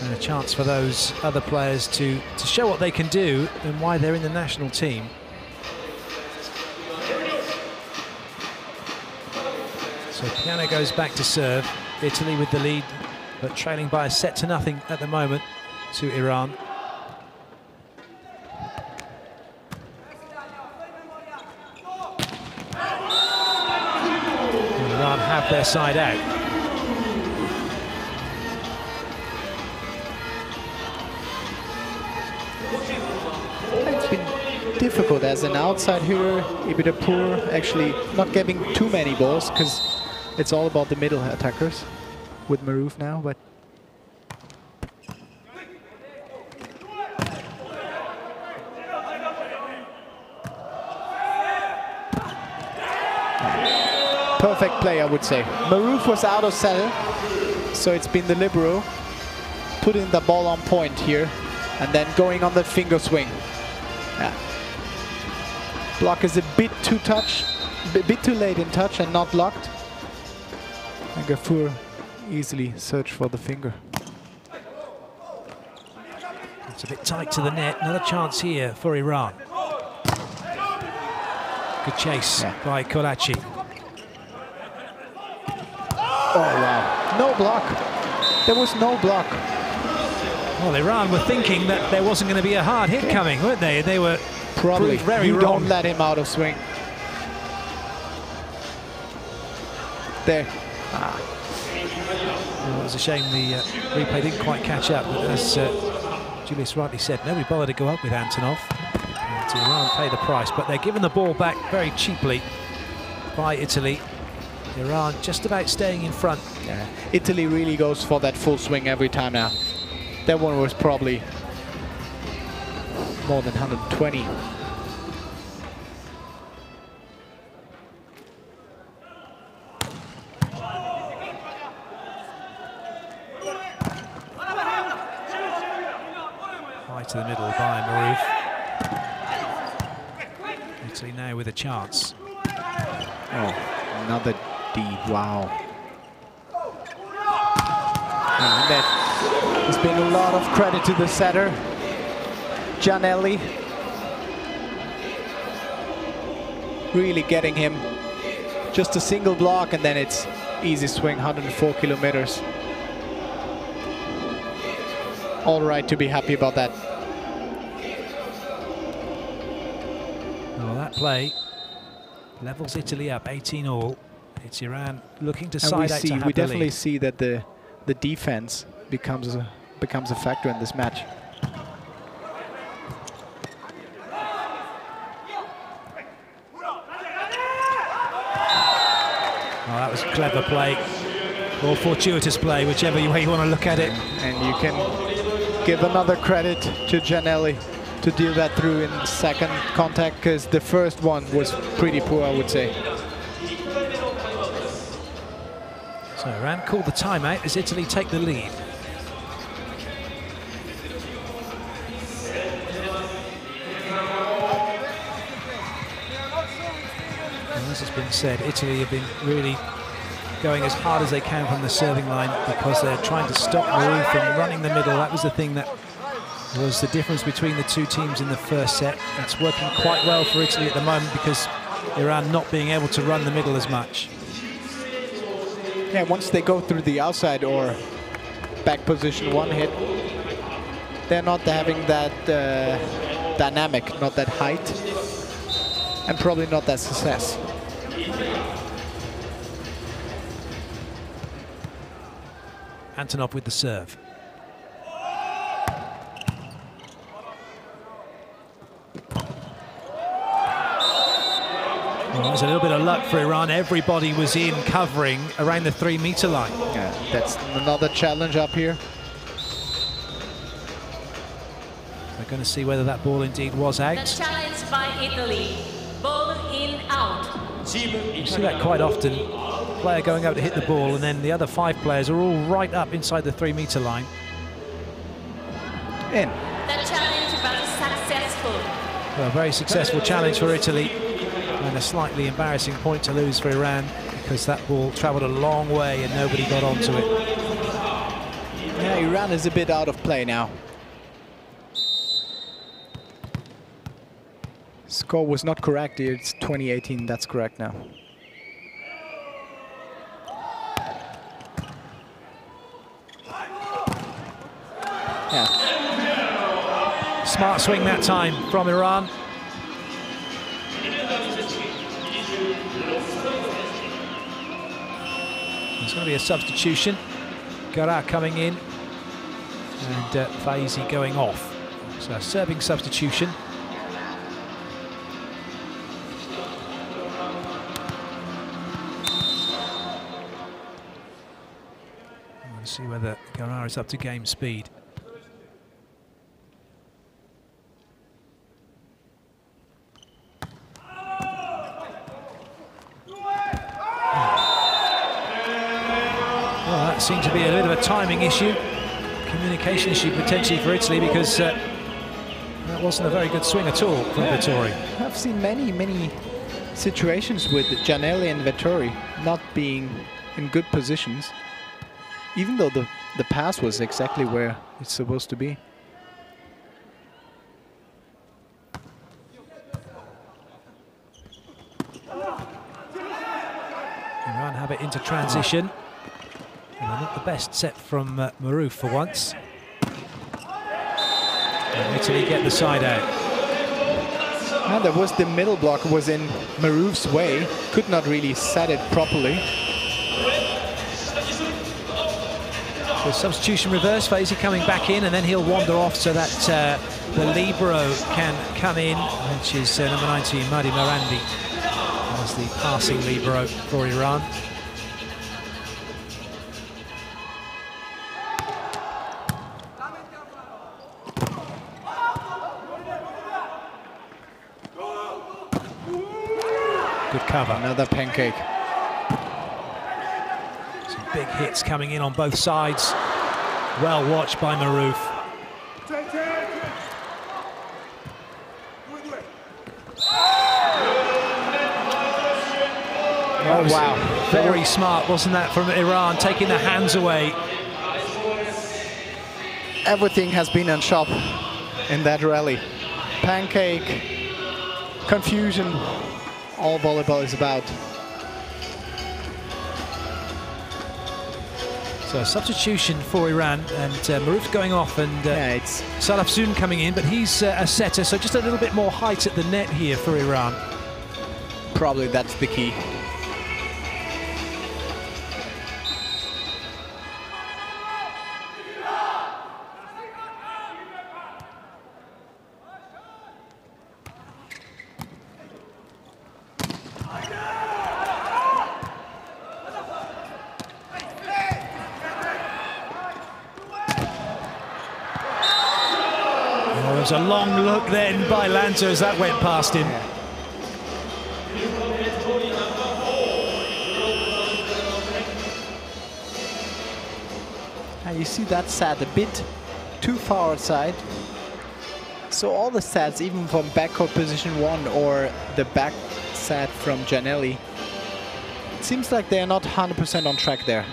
And a chance for those other players to show what they can do and why they're in the national team. So Piano goes back to serve. Italy with the lead, but trailing by a set to nothing at the moment to Iran. And Iran have their side out. Difficult as an outside hitter. Ibidapur actually not getting too many balls because it's all about the middle attackers with Maroof now, but perfect play, I would say. Maroof was out of center, so it's been the libero putting the ball on point here and then going on that finger swing. Yeah. Block is a bit too late in touch and not locked. And Ghafour easily searched for the finger. It's a bit tight to the net. Another chance here for Iran. Good chase by Kolachi. Oh wow, no block. There was no block. Well, Iran were thinking that there wasn't going to be a hard hit coming, weren't they? They were probably very wrong. Don't let him out of swing. There. Well, it was a shame the replay didn't quite catch up, but as Julius rightly said, nobody bothered to go up with Antonov. And Iran pay the price, but they're given the ball back very cheaply by Italy. Iran just about staying in front. Yeah. Italy really goes for that full swing every time now. That one was probably more than 120. High to the middle by Maroof. Italy now with a chance. Oh, another D, wow. And there's been a lot of credit to the setter, Gianelli. Really getting him just a single block and then it's easy swing, 104 kilometers. All right to be happy about that. Well, that play levels Italy up 18-all. It's Iran looking to side out to have we the definitely lead. see that the defense becomes a factor in this match. Oh, that was a clever play, or fortuitous play, whichever way you want to look at it. And you can give another credit to Gianelli to deal that through in second contact, because the first one was pretty poor, I would say. So Iran called the timeout as Italy take the lead. As has been said, Italy have been really going as hard as they can from the serving line because they're trying to stop Maroof from running the middle. That was the thing that was the difference between the two teams in the first set. It's working quite well for Italy at the moment because Iran not being able to run the middle as much. Yeah, once they go through the outside or back position one hit, they're not having that dynamic, not that height, and probably not that success. Antonov with the serve. Well, there's a little bit of luck for Iran. Everybody was in covering around the 3-meter line. Yeah, that's another challenge up here. We're going to see whether that ball indeed was out. The challenge by Italy. Ball in, out. You see that quite often. Player going up to hit the ball, and then the other 5 players are all right up inside the 3-meter line. In. The challenge was successful. Well, a very successful challenge for Italy, and a slightly embarrassing point to lose for Iran, because that ball travelled a long way and nobody got onto it. Yeah, Iran is a bit out of play now. Score was not correct here. It's 2018. That's correct now. Yeah. Smart swing that time from Iran. There's going to be a substitution. Gara coming in and Faizi going off. So a serving substitution. Let's see whether Gara is up to game speed. Well, that seemed to be a bit of a timing issue, communication issue potentially for Italy, because that wasn't a very good swing at all from Vettori. I've seen many situations with Gianelli and Vettori not being in good positions, even though the pass was exactly where it's supposed to be. Iran have it into transition. And not the best set from Maruf for once. And Italy get the side out. Now there was the middle blocker was in Maruf's way, could not really set it properly. So substitution reverse, Faizi coming back in, and then he'll wander off so that the libero can come in, which is number 19, Mahdi Marandi, as the passing libero for Iran. Good cover. Another pancake. Some big hits coming in on both sides. Well watched by Maruf. Oh, wow. Very smart, wasn't that, from Iran, taking the hands away. Everything has been on shop in that rally. Pancake, confusion, all volleyball is about. So a substitution for Iran, and Maruf going off, and Yeah, it's Salafzoon coming in, but he's a setter, so just a little bit more height at the net here for Iran. probably that's the key. There was a long look then by Lanza as that went past him. And you see that sat a bit too far outside. So all the sats, even from backcourt position 1 or the back sat from Gianelli, it seems like they're not 100% on track there.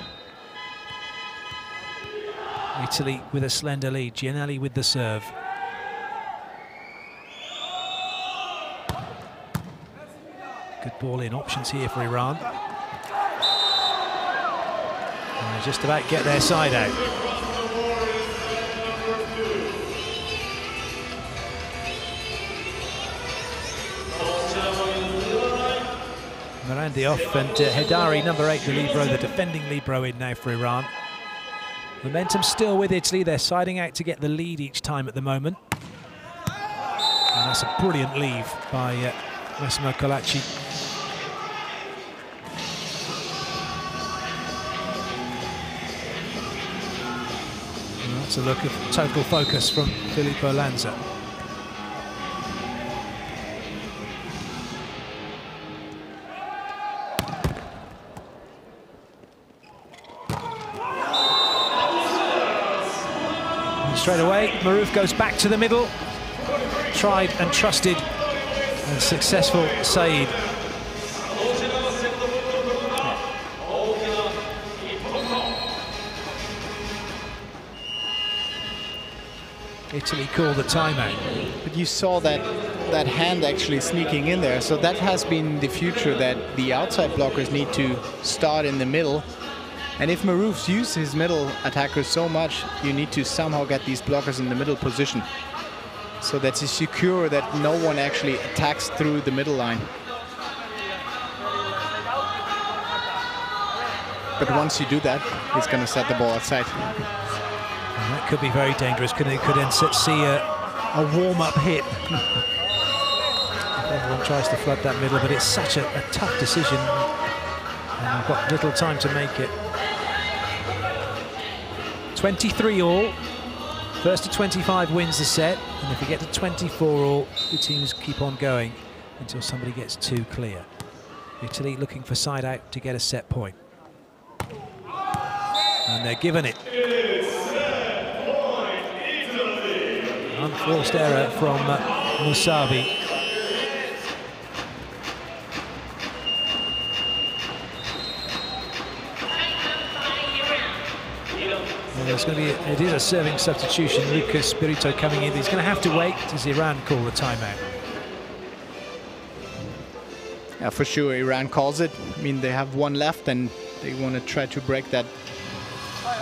Italy with a slender lead, Gianelli with the serve. Good ball in, options here for Iran. And they just about get their side out. Marandi off, and Hedari, number 8, the libero, the defending libero, in now for Iran. Momentum still with Italy. They're siding out to get the lead each time at the moment. And that's a brilliant leave by Massimo Colacci. That's a look of total focus from Filippo Lanza. And straight away, Maruf goes back to the middle. Tried and trusted and successful Saeed. Italy called the timeout. But you saw that hand actually sneaking in there, so that has been the future, that the outside blockers need to start in the middle. And if Maruf uses his middle attackers so much, you need to somehow get these blockers in the middle position, so that you secure that no one actually attacks through the middle line. But once you do that, he's going to set the ball outside. And that could be very dangerous. Could then see a warm-up hit. Everyone tries to flood that middle, but it's such a tough decision, and I've got little time to make it. 23 all. First to 25 wins the set, and if you get to 24 all, the teams keep on going until somebody gets too clear. Italy looking for side out to get a set point. And they're given it. Unforced error from Musavi. Well, there's going to be it is a serving substitution. Lucas Spirito coming in. He's going to have to wait as Iran call the timeout. Yeah, for sure, Iran calls it. I mean, they have one left, and they want to try to break that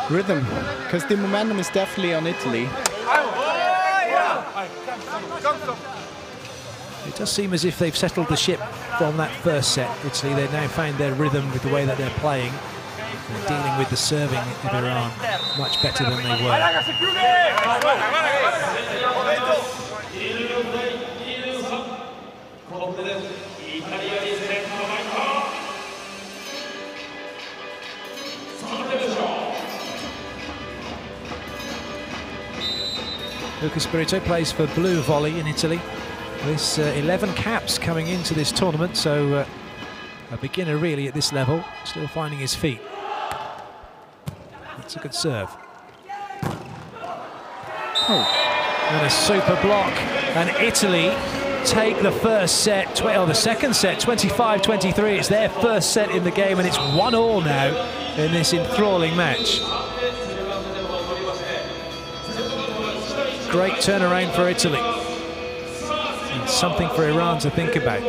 rhythm, because the momentum is definitely on Italy. It does seem as if they've settled the ship from that first set. Italy, they've now found their rhythm with the way that they're playing. They're dealing with the serving of Iran much better than they were. Lucas Spirito plays for Blue Volley in Italy. This 11 caps coming into this tournament, so a beginner really at this level, still finding his feet. That's a good serve. Oh. And a super block, and Italy take the first set, the second set, 25-23. It's their first set in the game, and it's 1-1 now in this enthralling match. Great turnaround for Italy. And something for Iran to think about.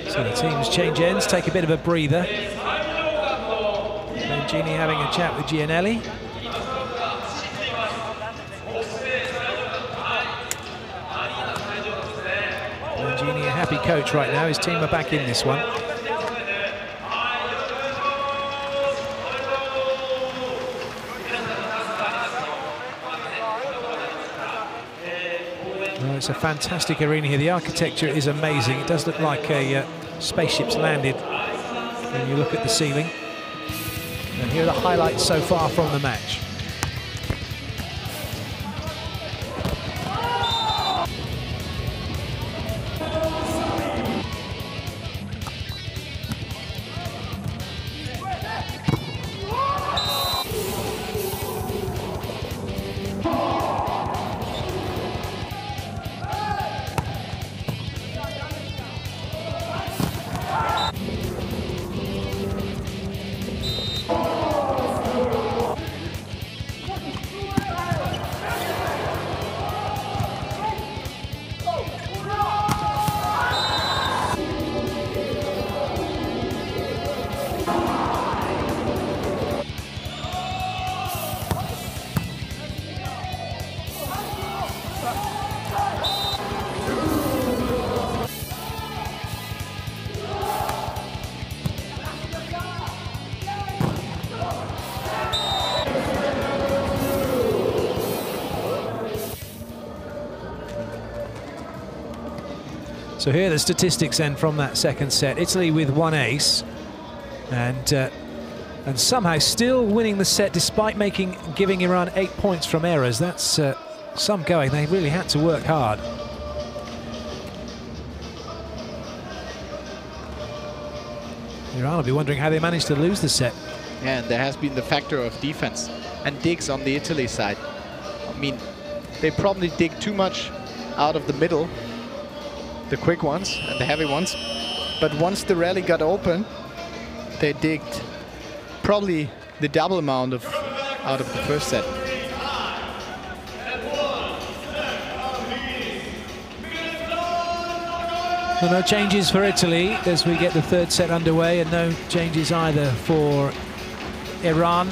So the teams change ends, take a bit of a breather. Gini having a chat with Gianelli. Gini, a happy coach right now. His team are back in this one. Well, it's a fantastic arena here. The architecture is amazing. It does look like a spaceship's landed when you look at the ceiling. And here are the highlights so far from the match. So here are the statistics then from that second set. Italy with 1 ace, and somehow still winning the set despite giving Iran 8 points from errors. That's some going. They really had to work hard. Iran will be wondering how they managed to lose the set. Yeah, and there has been the factor of defense and digs on the Italy side. I mean, they probably dig too much out of the middle, the quick ones and the heavy ones. But once the rally got open, they digged probably the double amount out of the first set. So no changes for Italy as we get the third set underway, and no changes either for Iran.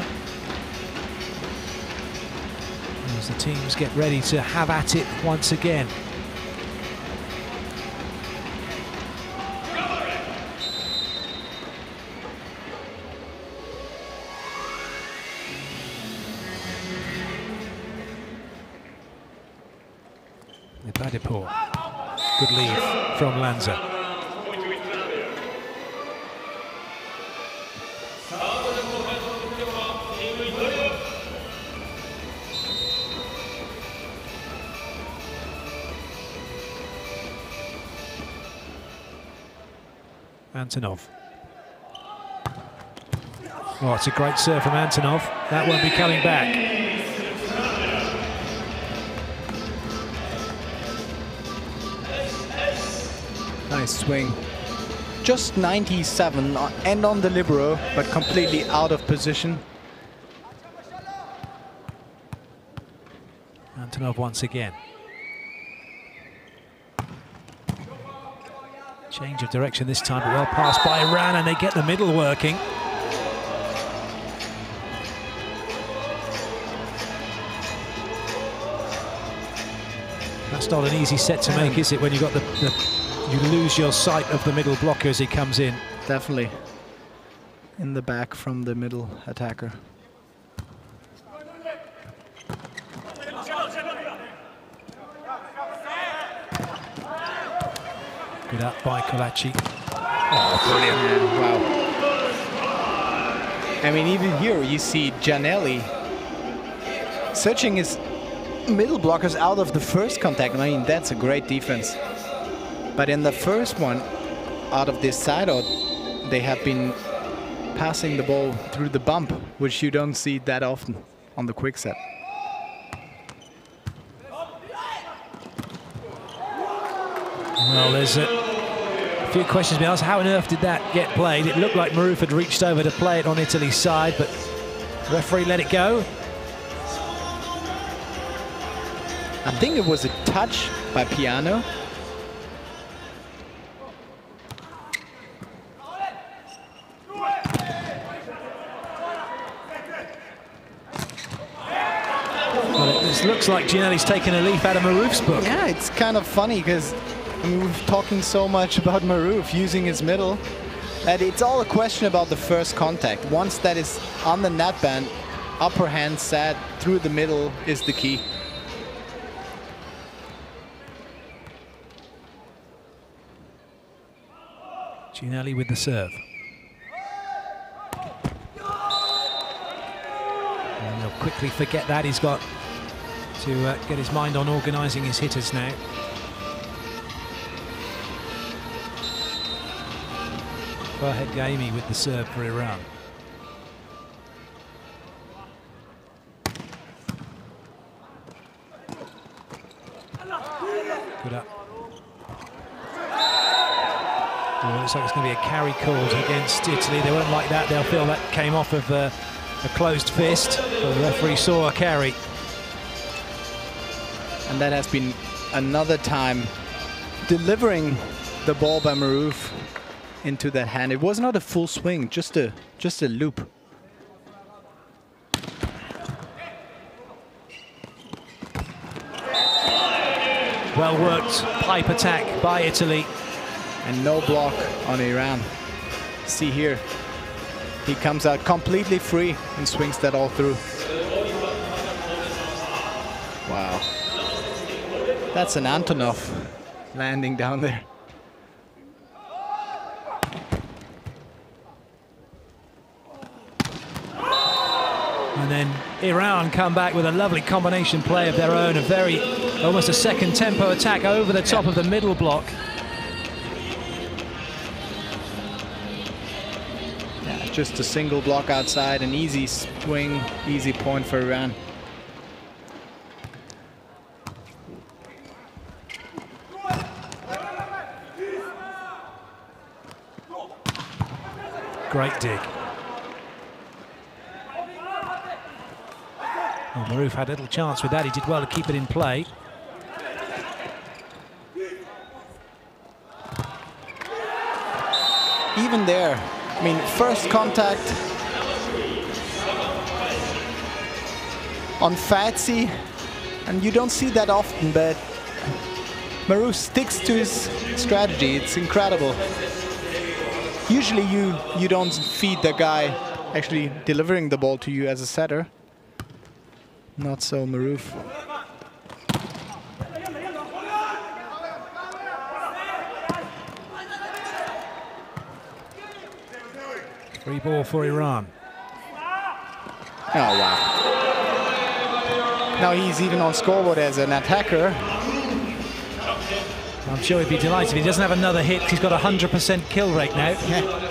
As the teams get ready to have at it once again. Badipur. Good lead from Lanza. Antonov. Oh, it's a great serve from Antonov. That won't be coming back. Nice swing. Just 97 and on the libero, but completely out of position. Antonov once again. Change of direction this time, but well passed by Iran, and they get the middle working. That's not an easy set to make, is it, when you've got you lose your sight of the middle blocker as he comes in. Definitely in the back from the middle attacker. Good up by Kolachi. Oh, brilliant. Yeah, wow. I mean, even here you see Gianelli searching his middle blockers out of the first contact. I mean, that's a great defense. But in the first one, out of this side out, they have been passing the ball through the bump, which you don't see that often on the quick set. Well, there's a few questions being asked. How on earth did that get played? It looked like Maroof had reached over to play it on Italy's side, but the referee let it go. I think it was a touch by Piano. Well, it looks like Gianelli's taken a leaf out of Maroof's book. Yeah, it's kind of funny because we're talking so much about Maroof using his middle that it's all a question about the first contact. Once that is on the net band, upper hand set through the middle is the key. Gianelli with the serve. And he'll quickly forget that. He's got to get his mind on organising his hitters now. Farhad Gaimi with the serve for Iran. Good up. Oh, looks like it's going to be a carry called against Italy. They won't like that. They'll feel that came off of a closed fist. But the referee saw a carry. And that has been another time delivering the ball by Maroof into that hand. It was not a full swing, just a loop. Well worked pipe attack by Italy. And no block on Iran. See here, he comes out completely free and swings that all through. Wow. That's an Antonov landing down there. And then Iran come back with a lovely combination play of their own, almost a second tempo attack over the top of the middle block. Yeah, just a single block outside, an easy swing, easy point for Iran. Great dig. Well, Maruf had a little chance with that. He did well to keep it in play. Even there, I mean, first contact on Fatsi, and you don't see that often, but Maruf sticks to his strategy. It's incredible. Usually you don't feed the guy actually delivering the ball to you as a setter. Not so Maruf. 3 ball for Iran. Oh, wow. Now he's even on scoreboard as an attacker. I'm sure he'd be delighted if he doesn't have another hit. He's got a 100% kill rate now. Yeah.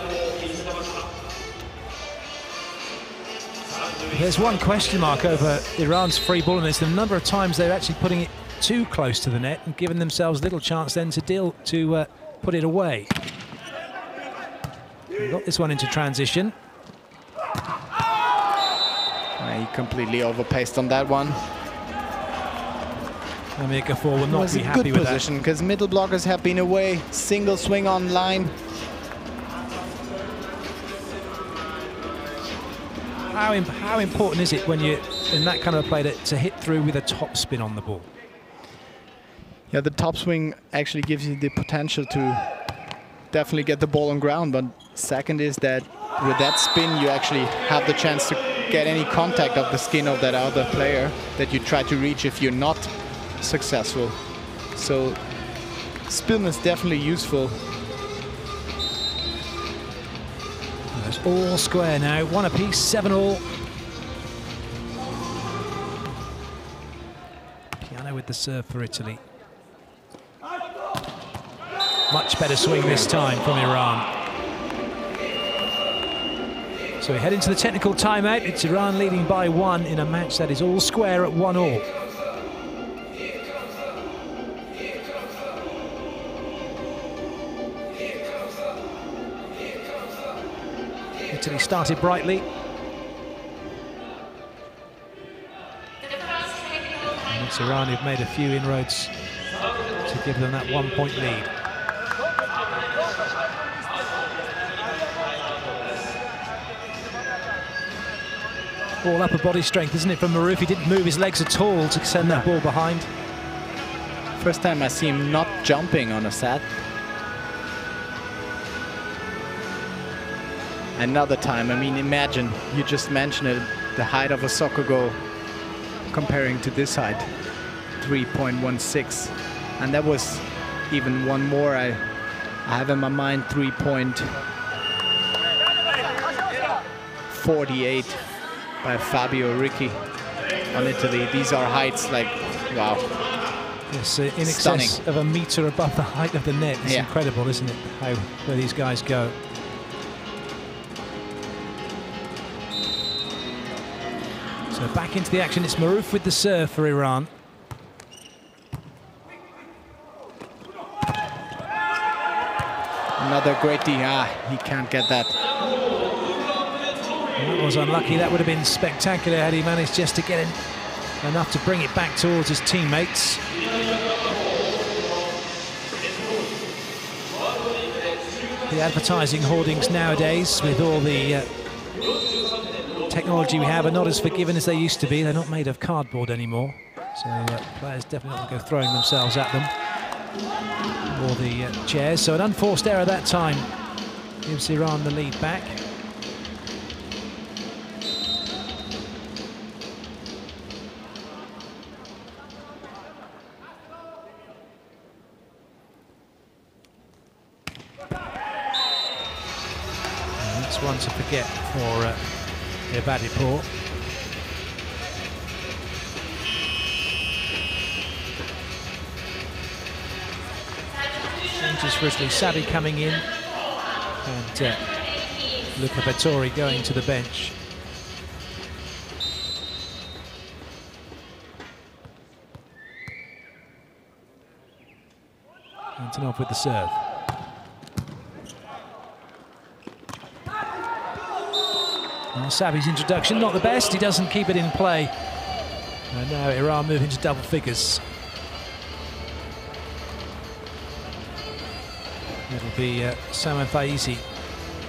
There's one question mark over Iran's free ball, and it's the number of times they're actually putting it too close to the net and giving themselves little chance then to put it away. Got this one into transition. He completely overpaced on that one. Amir Ghafour will not be happy with that. It was a good position because middle blockers have been away. Single swing on line. How important is it when you're in that kind of play to hit through with a top spin on the ball? Yeah, the top swing actually gives you the potential to definitely get the ball on ground, but second is that with that spin you actually have the chance to get any contact of the skin of that other player that you try to reach if you're not successful. So spin is definitely useful. It's all square now, 1 apiece, 7-all. Piano with the serve for Italy. Much better swing this time from Iran. So we head into the technical timeout. It's Iran leading by 1 in a match that is all square at 1-all. Italy started brightly. And it's Iran who've made a few inroads to give them that 1-point lead. All upper body strength, isn't it, from Maruf? He didn't move his legs at all to send that ball behind. First time I see him not jumping on a set. Another time, I mean, imagine, you just mentioned it, the height of a soccer goal comparing to this height, 3.16. And that was even one more I have in my mind, 3.48 by Fabio Ricci on Italy. These are heights like, wow. It's in excess Stunning. of a metre above the height of the net. It's incredible, isn't it, where these guys go. So back into the action, it's Maruf with the serve for Iran. Another great D. He can't get that. That was unlucky. That would have been spectacular had he managed just to get in enough to bring it back towards his teammates. The advertising hoardings nowadays, with all the technology we have, are not as forgiving as they used to be. They're not made of cardboard anymore, so players definitely not go throwing themselves at them or the chairs. So an unforced error that time gives Iran the lead back. And that's one to forget for Ebadipour. Changes for Italy. Sabi coming in, and Luca Vettori going to the bench. Antonov with the serve. Well, Sabi's introduction, not the best. He doesn't keep it in play. And now Iran move into double figures. It'll be Saman Faizi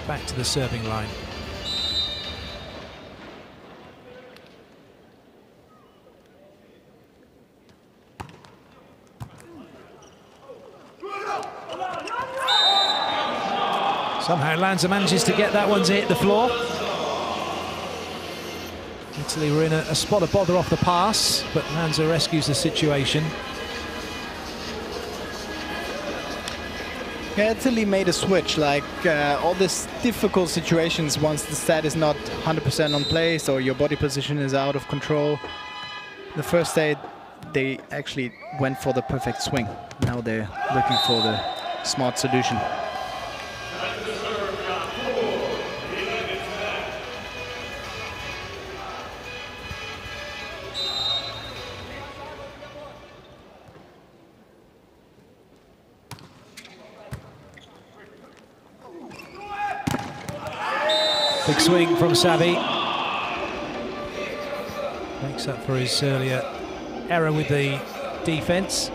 back to the serving line. Somehow Lanza manages to get that one to hit the floor. Italy were in a spot of bother off the pass, but Lanza rescues the situation. Yeah, Italy made a switch, like all these difficult situations once the stat is not 100% on place or your body position is out of control. The first day they actually went for the perfect swing. Now they're looking for the smart solution. Big swing from Sabi. Makes up for his earlier error with the defense.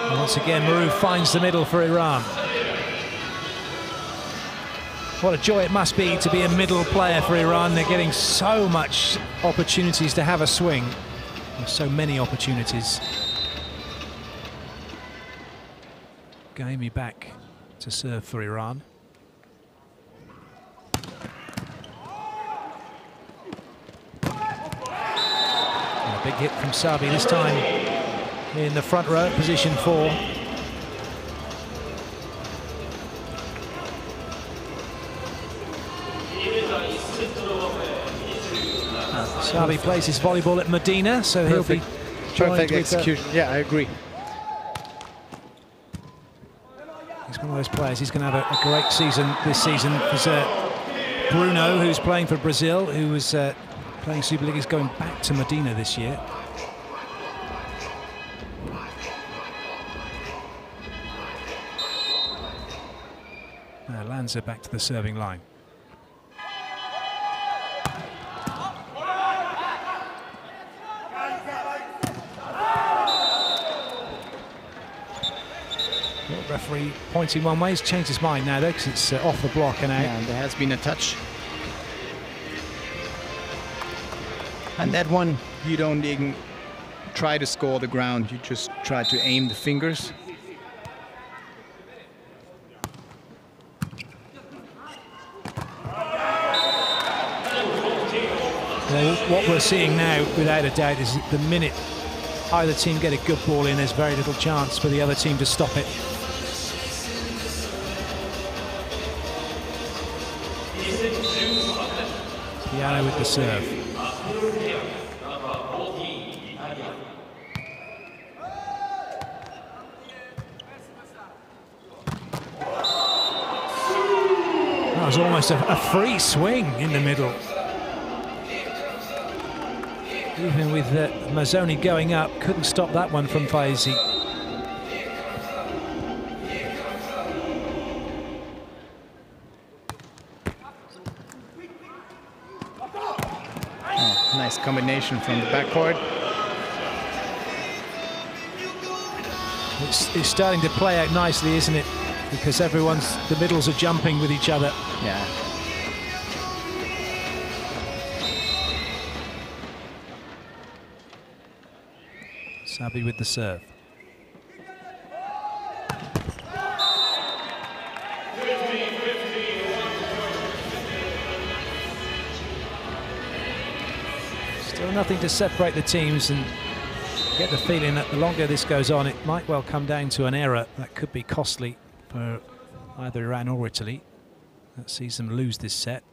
And once again, Marou finds the middle for Iran. What a joy it must be to be a middle player for Iran. They're getting so much opportunities to have a swing. There's so many opportunities. Gaimi back to serve for Iran. And a big hit from Sabi, this time in the front row, position 4. Sabi plays his volleyball at Medina, so he'll be perfect execution. Yeah, I agree. He's one of those players. He's going to have a great season this season. There's Bruno, who's playing for Brazil, who was playing Super League, is going back to Medina this year. Now Lanza back to the serving line. Referee pointing one way. He's changed his mind now, though, because it's off the block and out. Yeah, and there has been a touch. And that one, you don't even try to score the ground. You just try to aim the fingers. What we're seeing now, without a doubt, is the minute either team get a good ball in, there's very little chance for the other team to stop it. Piano with the serve. That was almost a free swing in the middle. Even with Mazzoni going up, couldn't stop that one from Faizi. Oh, nice combination from the backcourt. It's starting to play out nicely, isn't it? Because the middles are jumping with each other. Yeah. Sabi with the serve. Still nothing to separate the teams, and get the feeling that the longer this goes on, it might well come down to an error that could be costly for either Iran or Italy. That sees them lose this set.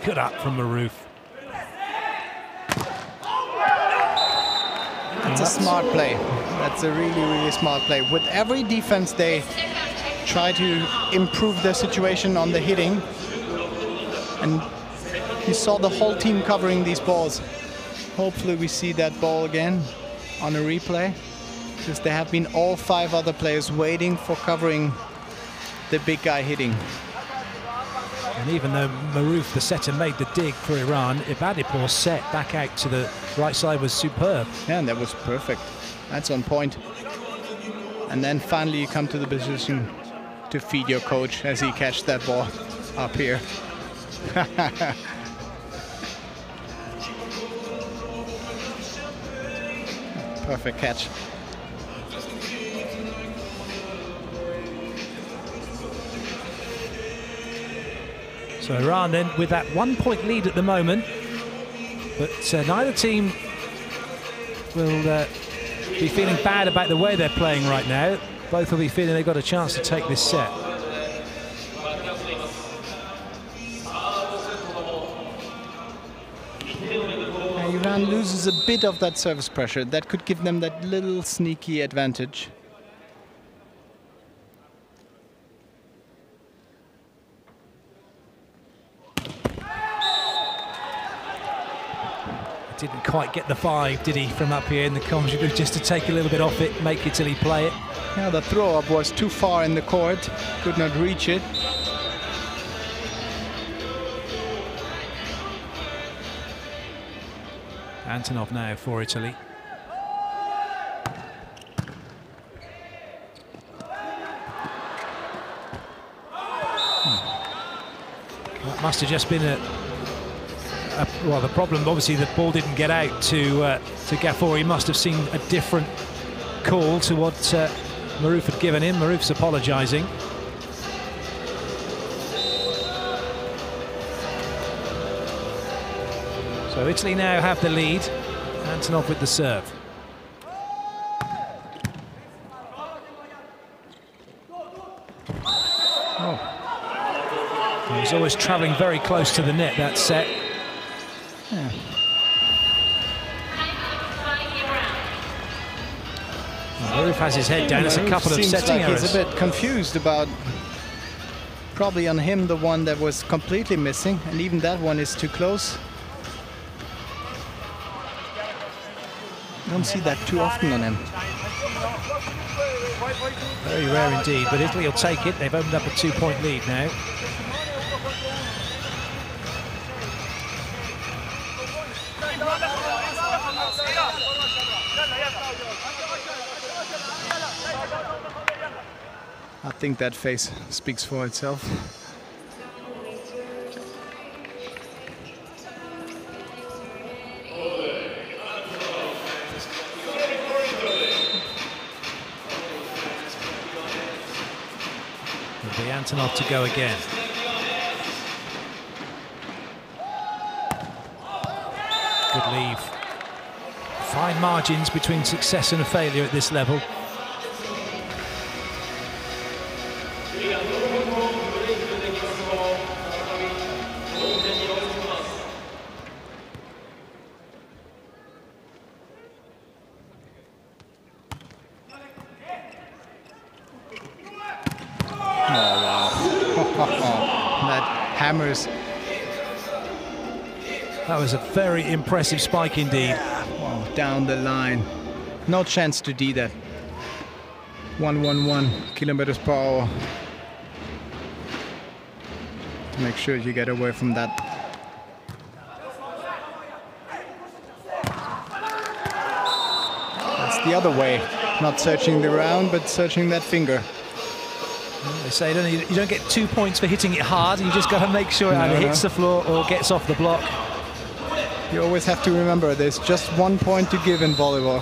Good up from Maroof. That's a smart play. That's a really, really smart play. With every defense, they try to improve their situation on the hitting. And you saw the whole team covering these balls. Hopefully we see that ball again on a replay, because there have been all 5 other players waiting for covering the big guy hitting. And even though Maroof, the setter, made the dig for Iran, Ibadipour's set back out to the right side was superb. Yeah, and that was perfect. That's on point. And then finally you come to the position to feed your coach as he catches that ball up here. Perfect catch. So Iran then with that 1-point lead at the moment, but neither team will be feeling bad about the way they're playing right now. Both will be feeling they've got a chance to take this set. Iran loses a bit of that service pressure. That could give them that little sneaky advantage. Didn't quite get the 5, did he, from up here in the commentary, just to take a little bit off it, make it till he play it. Yeah, the throw-up was too far in the court, could not reach it. Antonov now for Italy. That must have just been well, the problem, obviously, the ball didn't get out to Gafour. He must have seen a different call to what Maroof had given him. Maroof's apologising. So Italy now have the lead. Antonov with the serve. Oh. He's always travelling very close to the net, that set. Yeah. Maroof has his head down. It's a couple of setting errors. He's a bit confused about, probably on him, the one that was completely missing, and even that one is too close. Don't see that too often on him. Very rare indeed, but Italy will take it. They've opened up a 2-point lead now. I think that face speaks for itself. It'll be Antonov to go again. Good leave. Fine margins between success and failure at this level. Hammers. That was a very impressive spike indeed. Wow, down the line. No chance to D that. 111 kilometers per hour. Make sure you get away from that. That's the other way. Not searching the round, but searching that finger. They say you don't get 2 points for hitting it hard. You just got to make sure it either hits the floor or gets off the block. You always have to remember there's just 1 point to give in volleyball.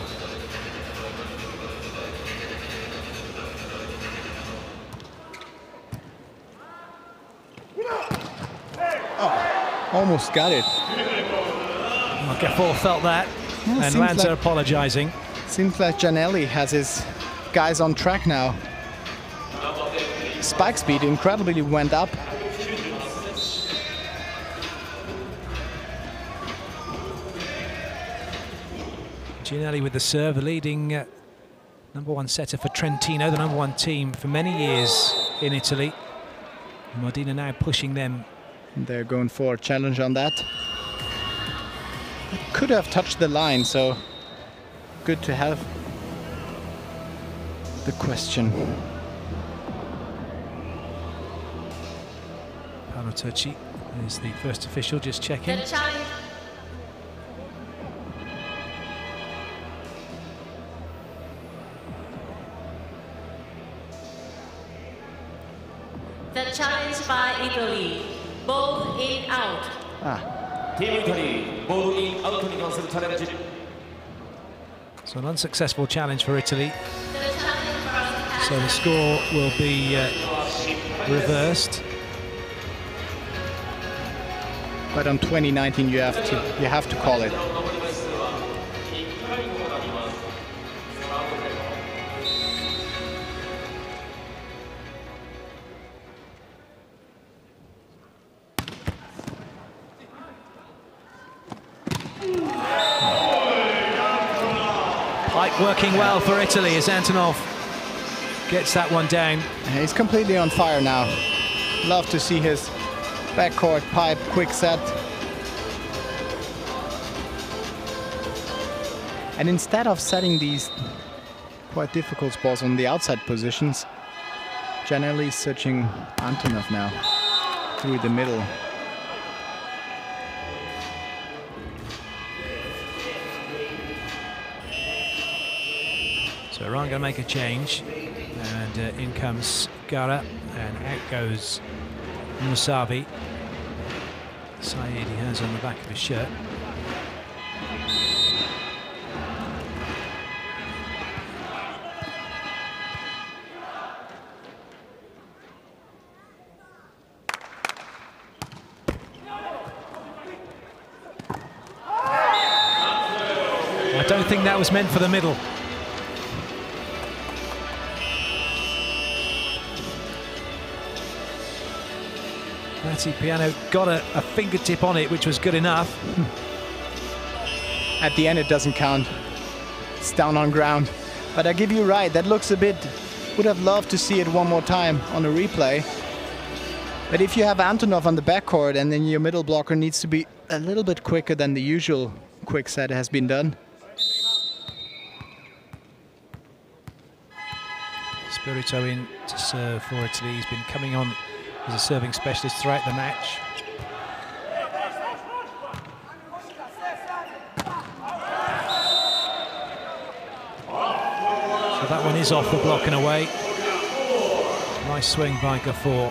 Almost got it. Well, Gafford felt that, Yeah, and Lanza apologising. Seems like Gianelli has his guys on track now. Spike speed incredibly went up. Gianelli with the serve, the leading #1 setter for Trentino, the #1 team for many years in Italy. Modena now pushing them. They're going for a challenge on that. Could have touched the line, so good to have the question. Paolo Turci is the first official, just checking. The challenge. The challenge by Italy. Ball in out. 팀 이탈리 모두 인 아웃이 관습 챌린지. So an unsuccessful challenge for Italy. The challenge for So the score will be reversed. But on 2019, you have to call it. Pipe working well for Italy as Antonov gets that one down. He's completely on fire now. Love to see his backcourt pipe quick set. And instead of setting these quite difficult balls on the outside positions, Gianelli is searching Antonov now through the middle. So Iran going to make a change, and in comes Gara, and out goes Musavi. Saeed he has on the back of his shirt. I don't think that was meant for the middle. Matti Piano got a fingertip on it, which was good enough. At the end, it doesn't count. It's down on ground. But I give you right, that looks a bit... Would have loved to see it one more time on a replay. But if you have Antonov on the backcourt and then your middle blocker needs to be a little bit quicker than the usual quick set has been done. Spirito in to serve for Italy. He's been coming on as a serving specialist throughout the match. So that one is off the block and away. Nice swing by Gafford.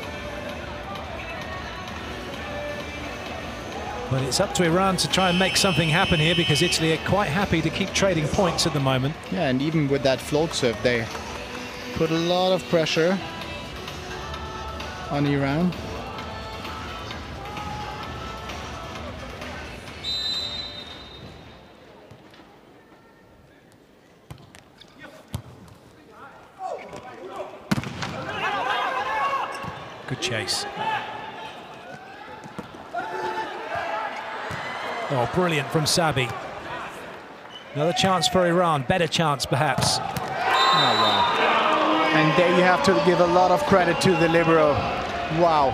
But it's up to Iran to try and make something happen here, because Italy are quite happy to keep trading points at the moment. Yeah, and even with that float serve, they put a lot of pressure on Iran. Good chase. Oh, brilliant from Sabi. Another chance for Iran, better chance perhaps. Oh, wow. And there you have to give a lot of credit to the libero. Wow.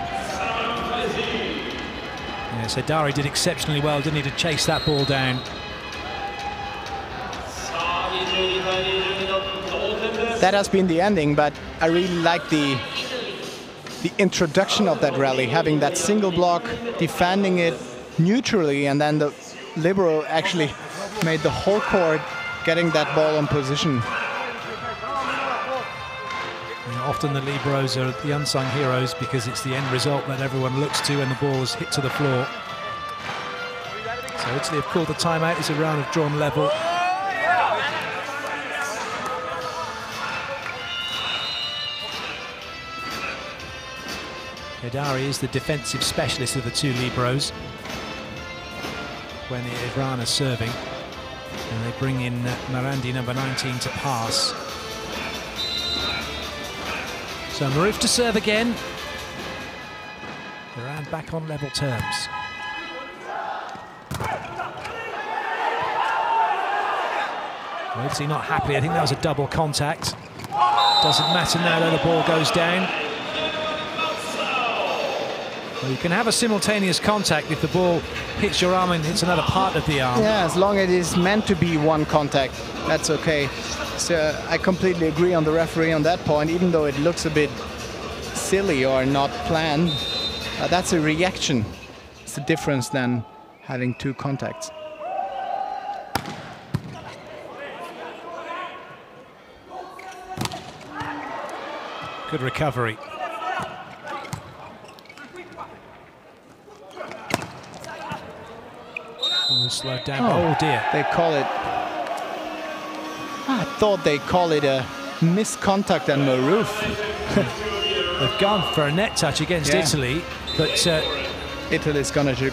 Yeah, so Dari did exceptionally well, didn't he, to chase that ball down. That has been the ending, but I really like the introduction of that rally, having that single block, defending it neutrally, and then the libero actually made the whole court getting that ball in position. Often the liberos are the unsung heroes because it's the end result that everyone looks to when the ball is hit to the floor. So Italy have called the timeout as Iran have drawn level. Hidari is the defensive specialist of the two liberos when Iran is serving. And they bring in Marandi, number 19, to pass. So Maruf to serve again. Iran back on level terms. Italy not happy. I think that was a double contact. Doesn't matter now that the ball goes down. Well, you can have a simultaneous contact if the ball hits your arm and hits another part of the arm. Yeah, as long as it is meant to be one contact, that's okay. So I completely agree on the referee on that point, even though it looks a bit silly or not planned. That's a reaction. It's a difference than having two contacts. Good recovery. Oh, slowed down. Oh dear. They call it... I thought they call it a miscontact on Maruf. They've gone for a net touch against Italy, but Italy's going to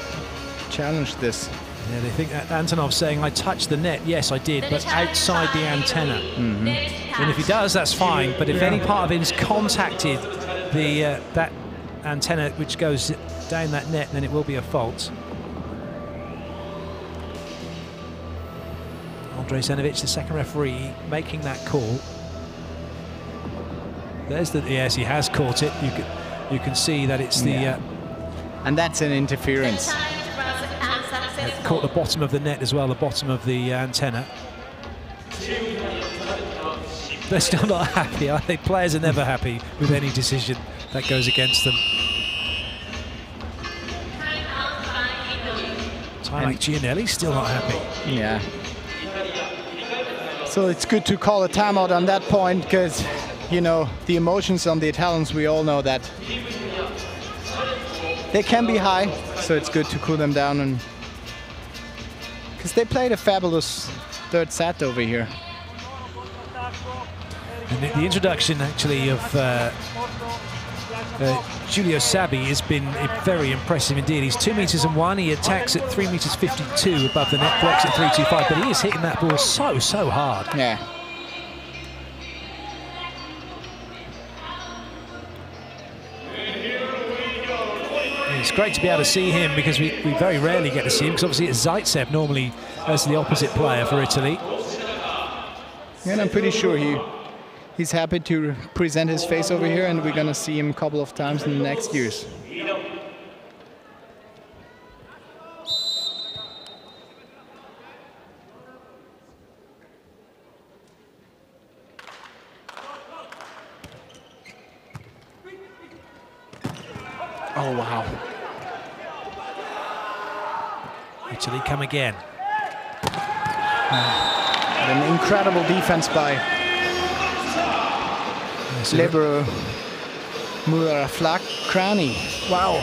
challenge this. Yeah, they think that Antonov's saying, I touched the net. Yes, I did, but outside the antenna. And if he does, that's fine. But if any part of him's contacted the that antenna which goes down that net, then it will be a fault. Andrei Zenovic, the second referee, making that call. There's the, yes, he has caught it. You can see that it's the... and that's an interference. Caught the bottom of the net as well, the bottom of the antenna. They're still not happy, I think. Players are never happy with any decision that goes against them. Like Gianelli still not happy. Yeah. So it's good to call a timeout on that point, because, you know, the emotions on the Italians, we all know that they can be high, so it's good to cool them down, and because they played a fabulous third set over here. And the introduction, actually, of Giulio Sabbi has been very impressive indeed. He's 2 meters and 1. He attacks at 3 meters 52 above the net, blocks at 3.25, but he is hitting that ball so hard. Yeah. It's great to be able to see him, because we very rarely get to see him, because obviously it's Zaitsev normally as the opposite player for Italy. And I'm pretty sure he's happy to present his face over here, and we're going to see him a couple of times in the next years. Oh, wow. Italy come again. An incredible defense by libero Muraflakrani. Wow.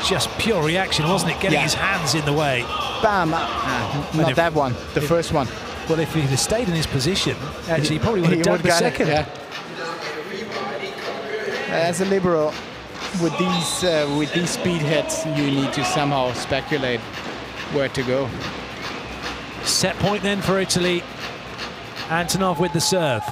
Just pure reaction, wasn't it? Getting his hands in the way. Bam! Not that one, the first one. Well, if he'd have stayed in his position, actually, he probably would have done the second. As a libero, with these speed hits, you need to somehow speculate where to go. Set point then for Italy. Antonov with the serve.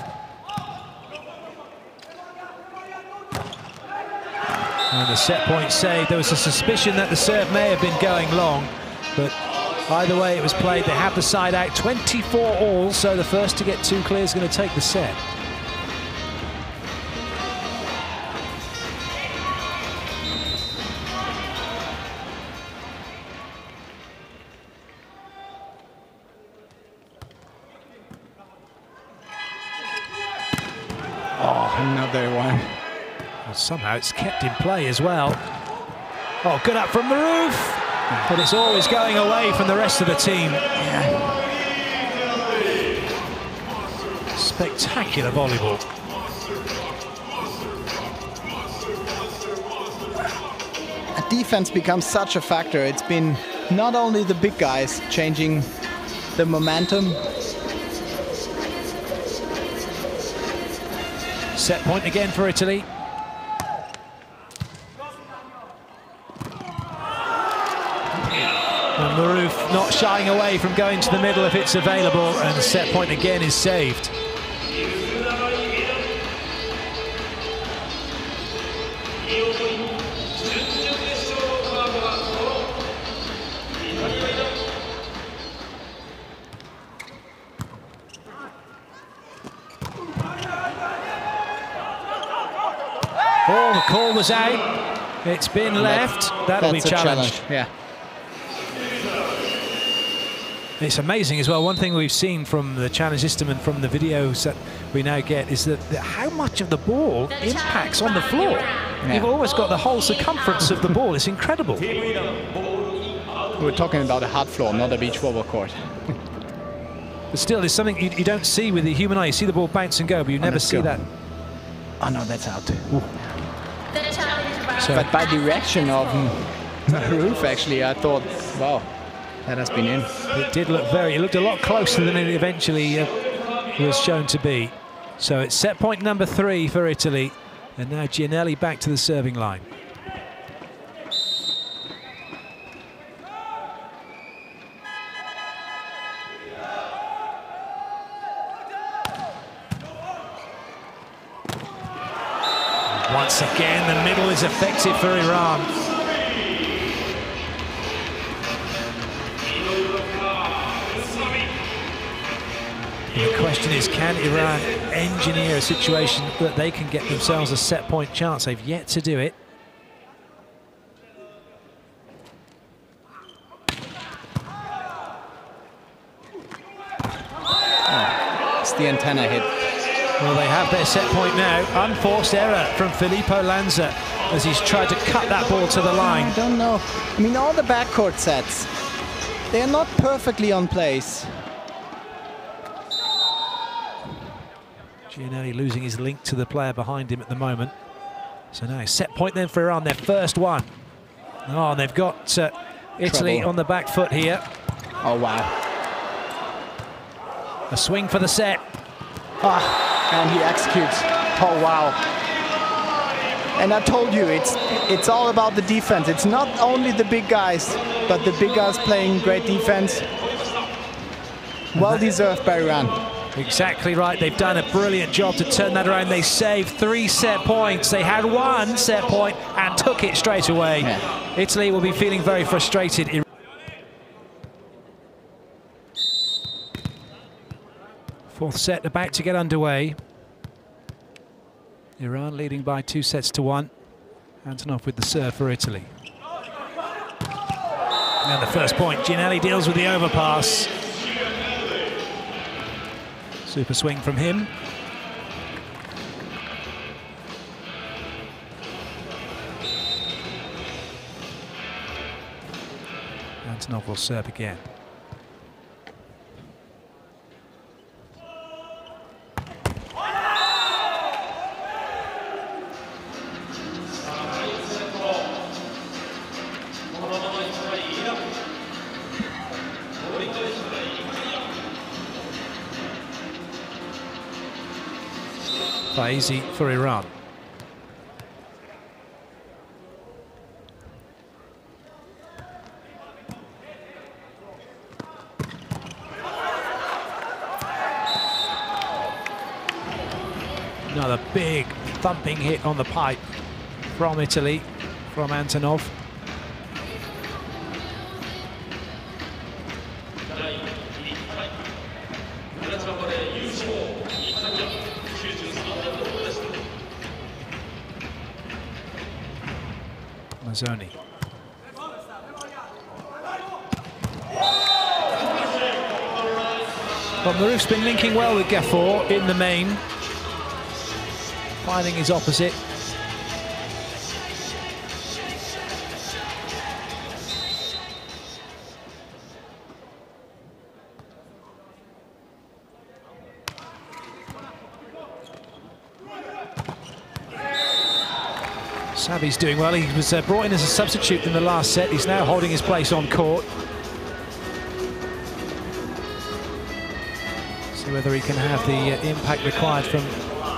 And the set point saved. There was a suspicion that the serve may have been going long, but either way it was played. They have the side out. 24 all, so the first to get two clear is going to take the set. Another one. Well, somehow it's kept in play as well. Oh, good up from Maruf. But it's always going away from the rest of the team. Spectacular volleyball. Defense becomes such a factor. It's been not only the big guys changing the momentum. Set point again for Italy. Maroof not shying away from going to the middle if it's available, and the set point again is saved. Oh, the call was out. It's been left. That'll be challenged. Yeah. It's amazing as well. One thing we've seen from the challenge system and from the videos that we now get is that how much of the ball impacts on the floor. Yeah. You've always got the whole circumference of the ball. It's incredible. We're talking about a hard floor, not a beach volleyball court. But still, there's something you don't see with the human eye. You see the ball bounce and go, but you never see that. Oh no, that's out. So, but by direction of Maroof, actually, I thought, wow, that has been in. It did look it looked a lot closer than it eventually was shown to be. So it's set point number 3 for Italy. And now Gianelli back to the serving line. Once again, the middle is effective for Iran. The question is, can Iran engineer a situation that they can get themselves a set point chance? They've yet to do it. Oh, it's the antenna hit. Well, they have their set point now. Unforced error from Filippo Lanza as he's tried to cut that ball to the line. I don't know. I mean, all the backcourt sets, they're not perfectly on place. Gianelli losing his link to the player behind him at the moment. So now set point then for Iran, their first one. Oh, and they've got Italy on the back foot here. Oh, wow. A swing for the set. And he executes. Oh, wow. And I told you, it's all about the defense. It's not only the big guys, but the big guys playing great defense. Well deserved by Iran. Exactly right. They've done a brilliant job to turn that around. They saved 3 set points. They had 1 set point and took it straight away. Yeah. Italy will be feeling very frustrated. Fourth set about to get underway. Iran leading by 2 sets to 1. Antonov with the serve for Italy. And the first point, Gianelli deals with the overpass. Super swing from him. Antonov will serve again. Easy for Iran. Another big thumping hit on the pipe from Italy, from Antonov. Mazzoni. Well, Maroof's been linking well with Gafour in the main, finding his opposite. Savi's doing well. He was brought in as a substitute in the last set. He's now holding his place on court. See whether he can have the impact required from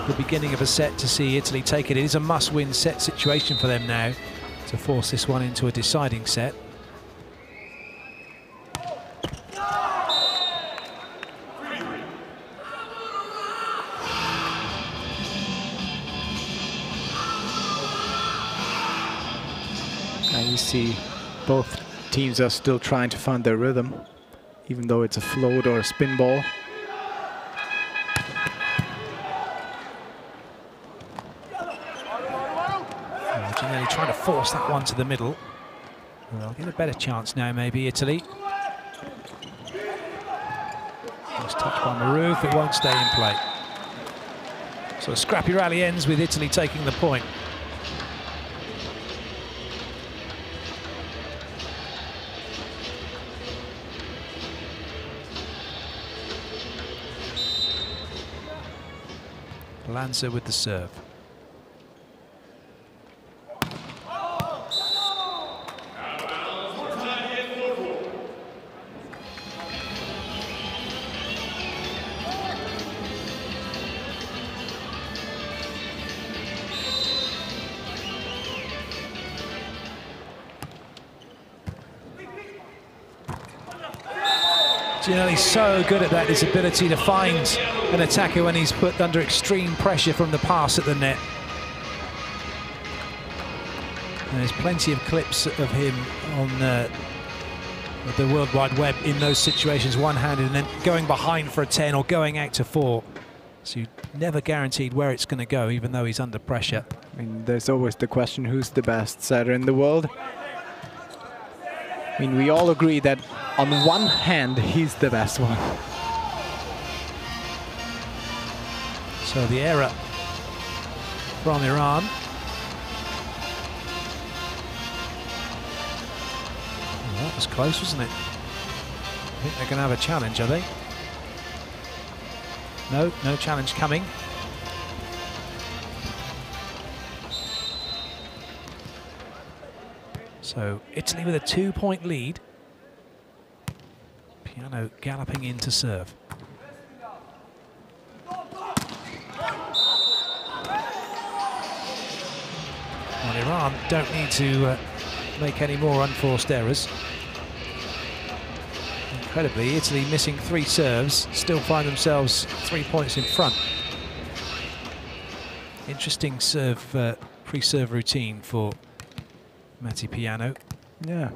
the beginning of a set to see Italy take it. It is a must-win set situation for them now to force this one into a deciding set. And you see both teams are still trying to find their rhythm, even though it's a float or a spin ball. Ginelli trying to force that one to the middle. They'll get a better chance now, maybe, Italy. Nice touch by Maroof, it won't stay in play. So a scrappy rally ends with Italy taking the point. Lanza with the serve. Ginelli's so good at that, his ability to find an attacker when he's put under extreme pressure from the pass at the net. And there's plenty of clips of him on the World Wide Web in those situations, one-handed and then going behind for a 10 or going out to 4. So you're never guaranteed where it's going to go, even though he's under pressure. I mean, there's always the question, who's the best setter in the world? I mean, we all agree that on one hand, he's the best one. So the error from Iran. Well, that was close, wasn't it? I think they're going to have a challenge, are they? No, no challenge coming. So Italy with a 2-point lead. Piano galloping in to serve. Well, Iran don't need to make any more unforced errors. Incredibly, Italy missing 3 serves, still find themselves 3 points in front. Interesting serve, pre-serve routine for Matti Piano. Yeah.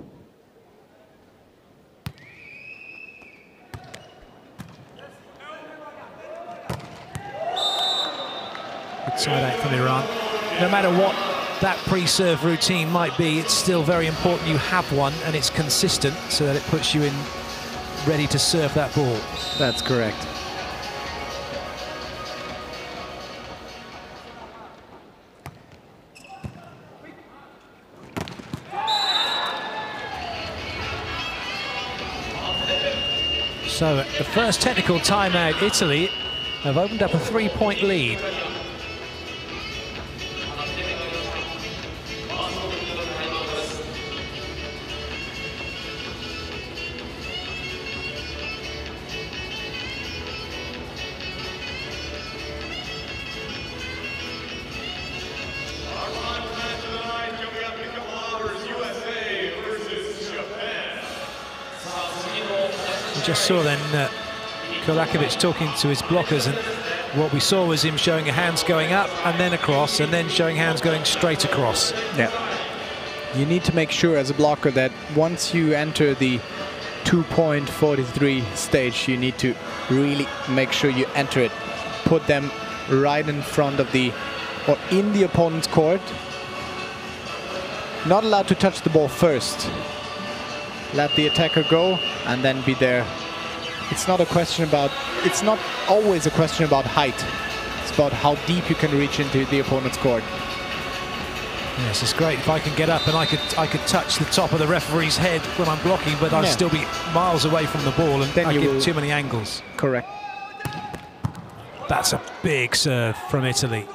Good side out from Iran. No matter what that pre-serve routine might be, it's still very important you have one and it's consistent so that it puts you in ready to serve that ball. That's correct. So at the first technical timeout, Italy have opened up a 3-point lead. Just saw then Kolakovic talking to his blockers, and what we saw was him showing hands going up and then across and then showing hands going straight across. Yeah. You need to make sure as a blocker that once you enter the 2.43 stage, you need to really make sure you enter it. Put them right in front of the, or in the opponent's court. Not allowed to touch the ball first. Let the attacker go and then be there. It's not a question about, it's not always a question about height. It's about how deep you can reach into the opponent's court. Yes, it's great if I can get up and I could touch the top of the referee's head when I'm blocking, but I'll still be miles away from the ball and then I get too many angles. Correct. That's a big serve from Italy.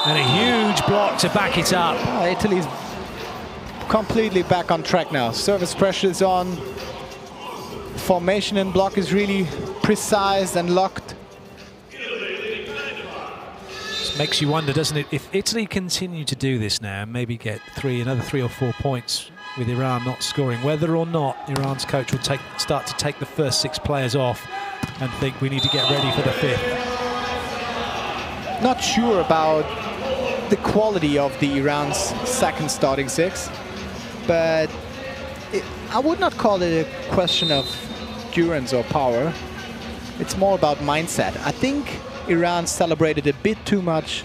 And a huge block to back it up. Oh, Italy's completely back on track now. Service pressure is on. Formation and block is really precise and locked. This makes you wonder, doesn't it, if Italy continue to do this now and maybe get another 3 or 4 points with Iran not scoring, whether or not Iran's coach will start to take the first 6 players off and think we need to get ready for the 5th. Not sure about the quality of the Iran's second starting 6. but I would not call it a question of endurance or power. It's more about mindset. I think Iran celebrated a bit too much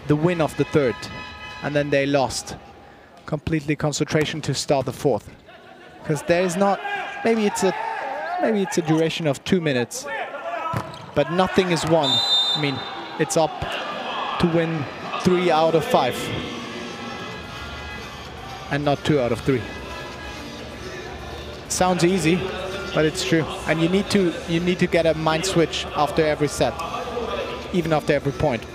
the win of the third, and then they lost completely concentration to start the fourth. Because there is not, maybe it's a duration of 2 minutes, but nothing is won. I mean, it's up to win 3 out of 5, and not 2 out of 3. Sounds easy, but it's true. And you need to get a mind switch after every set, even after every point.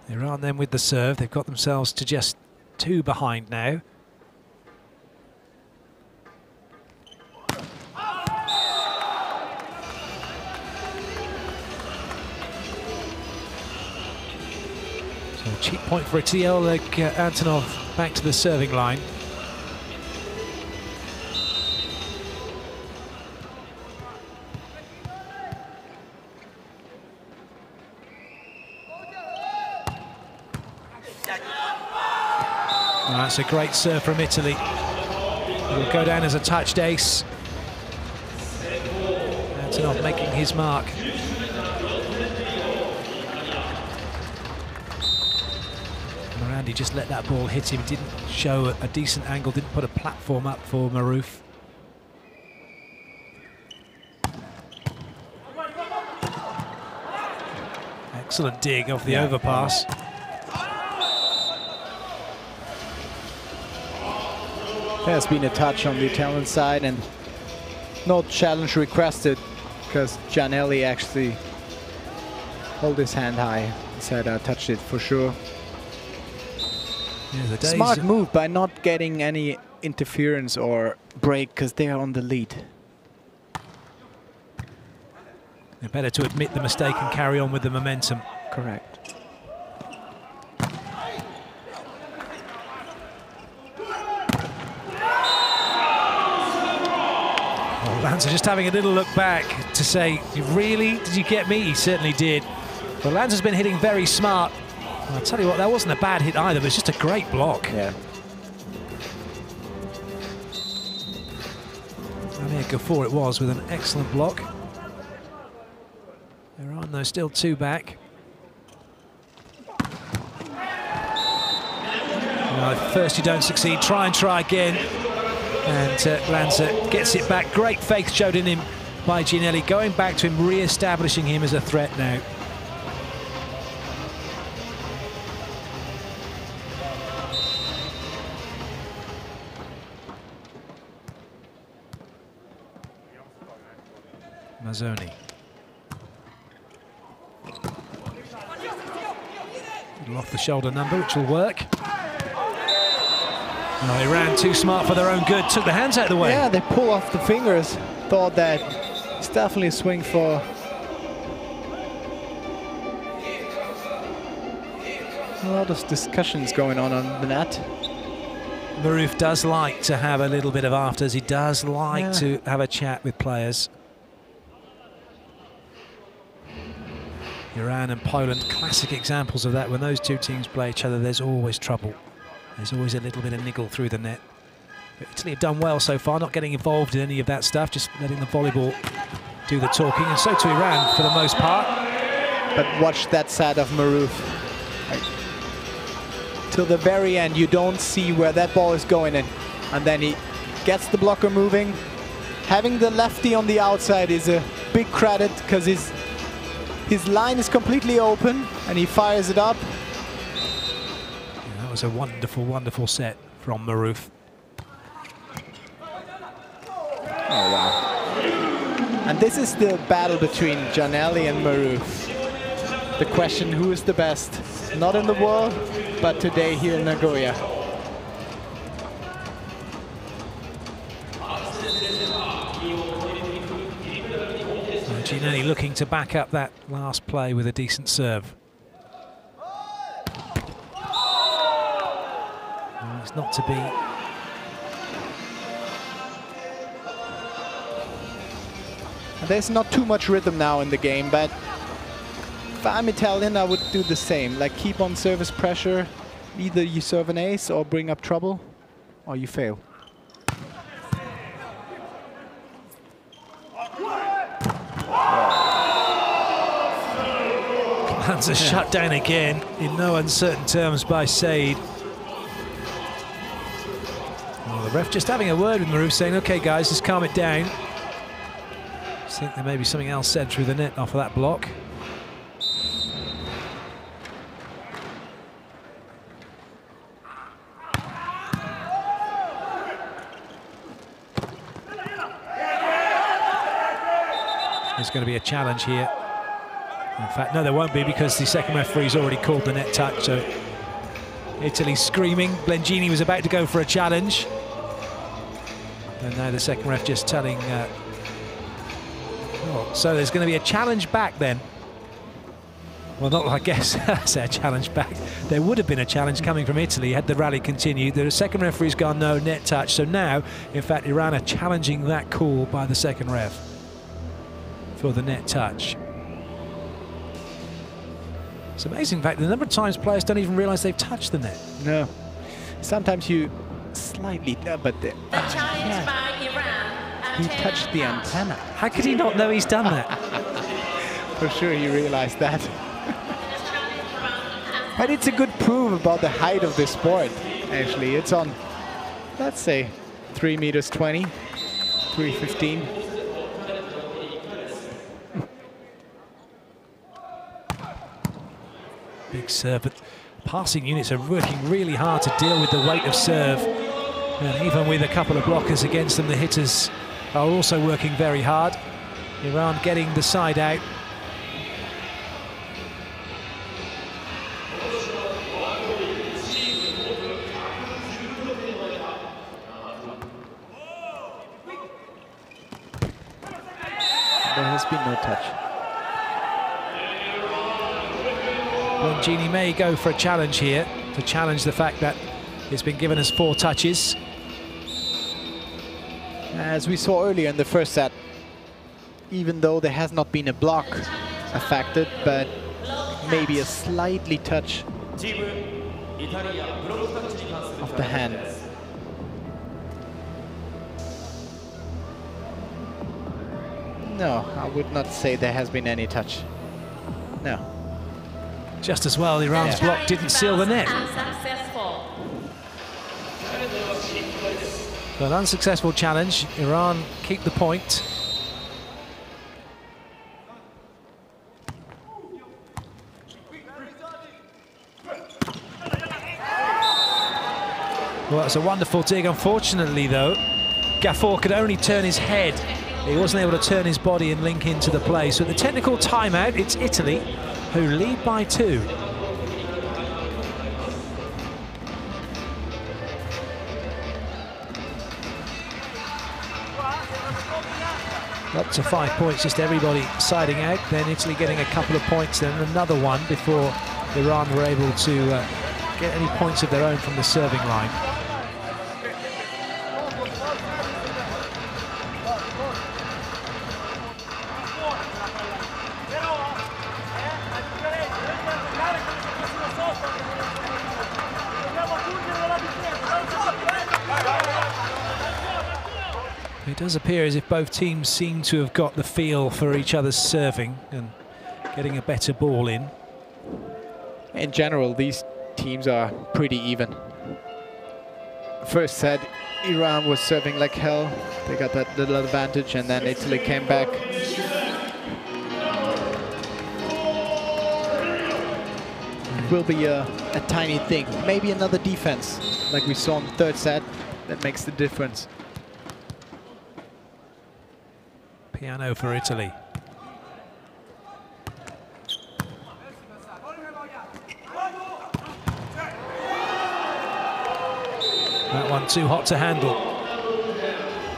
Iran then with the serve. They've got themselves to just 2 behind now. So a cheap point for Atiel, like Antonov back to the serving line. That's a great serve from Italy. It will go down as a touched ace. Antonov making his mark. Morandi just let that ball hit him, didn't show a decent angle, didn't put a platform up for Maruf. Excellent dig off the overpass. There's been a touch on the Italian side and no challenge requested because Gianelli actually held his hand high. He said, I touched it for sure. Yeah, smart move by not getting any interference or break because they are on the lead. They're better to admit the mistake and carry on with the momentum. Correct. Lanza just having a little look back to say, really? Did you get me? He certainly did. But Lanza's been hitting very smart. I'll tell you what, that wasn't a bad hit either, but it's just a great block. Yeah. Amir Ghafour it was with an excellent block. Iran though still 2 back. At first you don't succeed, try and try again. And Lanza gets it back. Great faith showed in him by Gianelli, going back to him, re-establishing him as a threat now. Mazzoni. Little off the shoulder number, which will work. No, they ran too smart for their own good, took the hands out of the way. Yeah, they pull off the fingers. Thought that it's definitely a swing for... A lot of discussions going on the net. Maruf does like to have a little bit of afters. He does like to have a chat with players. Iran and Poland, classic examples of that. When those two teams play each other, there's always trouble. There's always a little bit of niggle through the net. But Italy have done well so far, not getting involved in any of that stuff, just letting the volleyball do the talking, and so to Iran for the most part. But watch that side of Maruf. Till the very end, you don't see where that ball is going in. And then he gets the blocker moving. Having the lefty on the outside is a big credit because his line is completely open and he fires it up. That was a wonderful, wonderful set from Maruf. Oh, wow. And this is the battle between Gianelli and Maruf. The question, who is the best? Not in the world, but today here in Nagoya. Gianelli looking to back up that last play with a decent serve. No, it's not to be. And there's not too much rhythm now in the game, but If I'm Italian, I would do the same. Like keep on service pressure. Either you serve an ace or bring up trouble, or you fail. Plans are shut down again in no uncertain terms by Said. Well, the ref just having a word with Maruf, saying, "Okay, guys, just calm it down." I think there may be something else said through the net off of that block. There's going to be a challenge here. In fact, no, there won't be, because the second referee's already called the net touch. So Italy's screaming. Blengini was about to go for a challenge. And now the second ref just telling... oh, so there's going to be a challenge back then. Well, not, I guess, I say a challenge back. There would have been a challenge coming from Italy had the rally continued. The second referee's gone, no, net touch. So now, in fact, Iran are challenging that call by the second ref for the net touch. It's amazing, in fact, the number of times players don't even realise they've touched the net. No. Sometimes you slightly, but The challenge by Iran. he touched the antenna. How could he not know he's done that? For sure he realized that. But it's a good proof about the height of this sport, actually. It's on, let's say, 3 meters 20, 315. Big serve, but passing units are working really hard to deal with the weight of serve. And even with a couple of blockers against them, the hitters are also working very hard. Iran getting the side out. There has been no touch. Blengini may go for a challenge here to challenge the fact that it's been given as 4 touches. As we saw earlier in the first set, even though there has not been a block affected, but maybe a slightly touch of the hand. No, I would not say there has been any touch. No. Just as well, Iran's block didn't seal the net. Unsuccessful. So an unsuccessful challenge. Iran keep the point. Well, it's a wonderful dig. Unfortunately, though, Gafour could only turn his head. He wasn't able to turn his body and link into the play. So at the technical timeout, it's Italy who lead by 2. Up to 5 points, just everybody siding out. Then Italy getting a couple of points, then another one before Iran were able to get any points of their own from the serving line. It does appear as if both teams seem to have got the feel for each other's serving and getting a better ball in. In general, these teams are pretty even. First set, Iran was serving like hell. They got that little advantage, and then Italy came back. It will be a tiny thing. Maybe another defense, like we saw in the third set, that makes the difference. Piano for Italy. That one too hot to handle.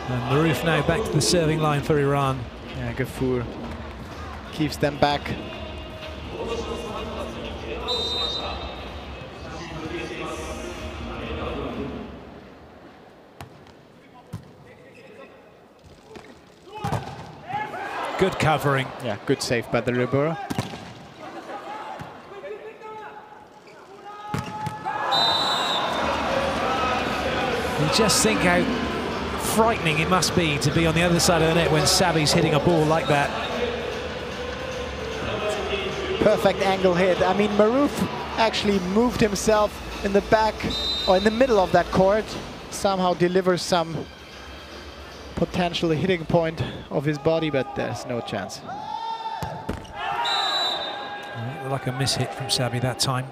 And Maruf now back to the serving line for Iran. Yeah, Gafour keeps them back. Good covering. Yeah, good save by the libero. You just think how frightening it must be to be on the other side of the net when Sabi's hitting a ball like that. Perfect angle hit. I mean, Maruf actually moved himself in the back or in the middle of that court, somehow delivers some potential hitting point of his body, but there's no chance. Like a miss-hit from Sabi that time.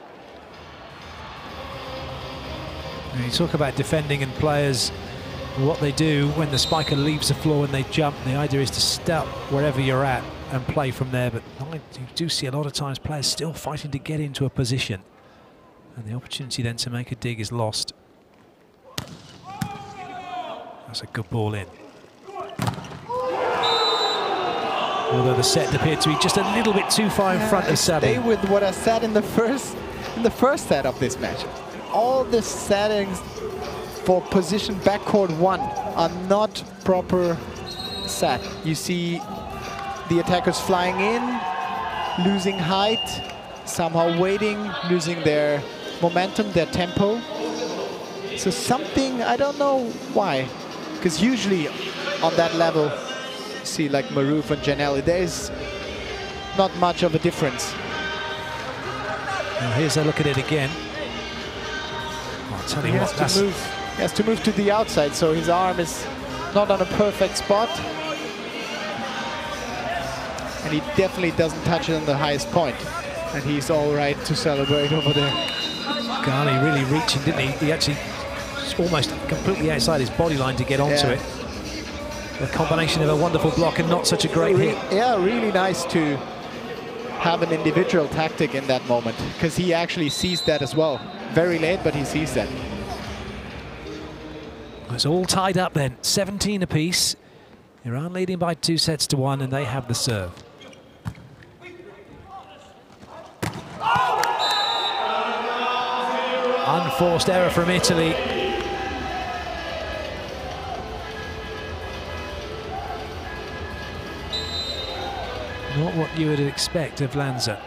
And you talk about defending and players, what they do when the spiker leaves the floor and they jump. The idea is to stop wherever you're at and play from there, but you do see a lot of times players still fighting to get into a position, and the opportunity then to make a dig is lost. That's a good ball in. Although the set appeared to be just a little bit too far in front of Sabi. Stay with what I said in the first set of this match. All the settings for position backcourt 1 are not proper set. You see the attackers flying in, losing height, somehow waiting, losing their momentum, their tempo. So something, I don't know why, because usually on that level, see like Maruf and Gianelli, there's not much of a difference. Now here's a look at it again. I'll tell you what, He has to move to the outside, so his arm is not on a perfect spot. And he definitely doesn't touch it on the highest point. And he's all right to celebrate over there. Ghani really reaching, didn't he? He actually almost completely outside his body line to get onto it. A combination of a wonderful block and not such a great hit. Yeah, really nice to have an individual tactic in that moment, because he actually sees that as well. Very late, but he sees that. It's all tied up then, 17 apiece. Iran leading by 2-1, and they have the serve. Unforced error from Italy. Not what you would expect of Lanza.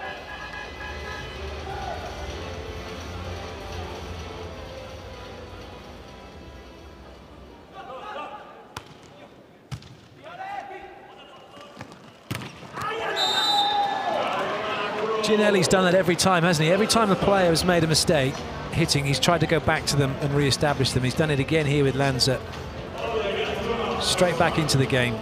Gianelli's done that every time, hasn't he? Every time the player has made a mistake hitting, he's tried to go back to them and re-establish them. He's done it again here with Lanza. Straight back into the game.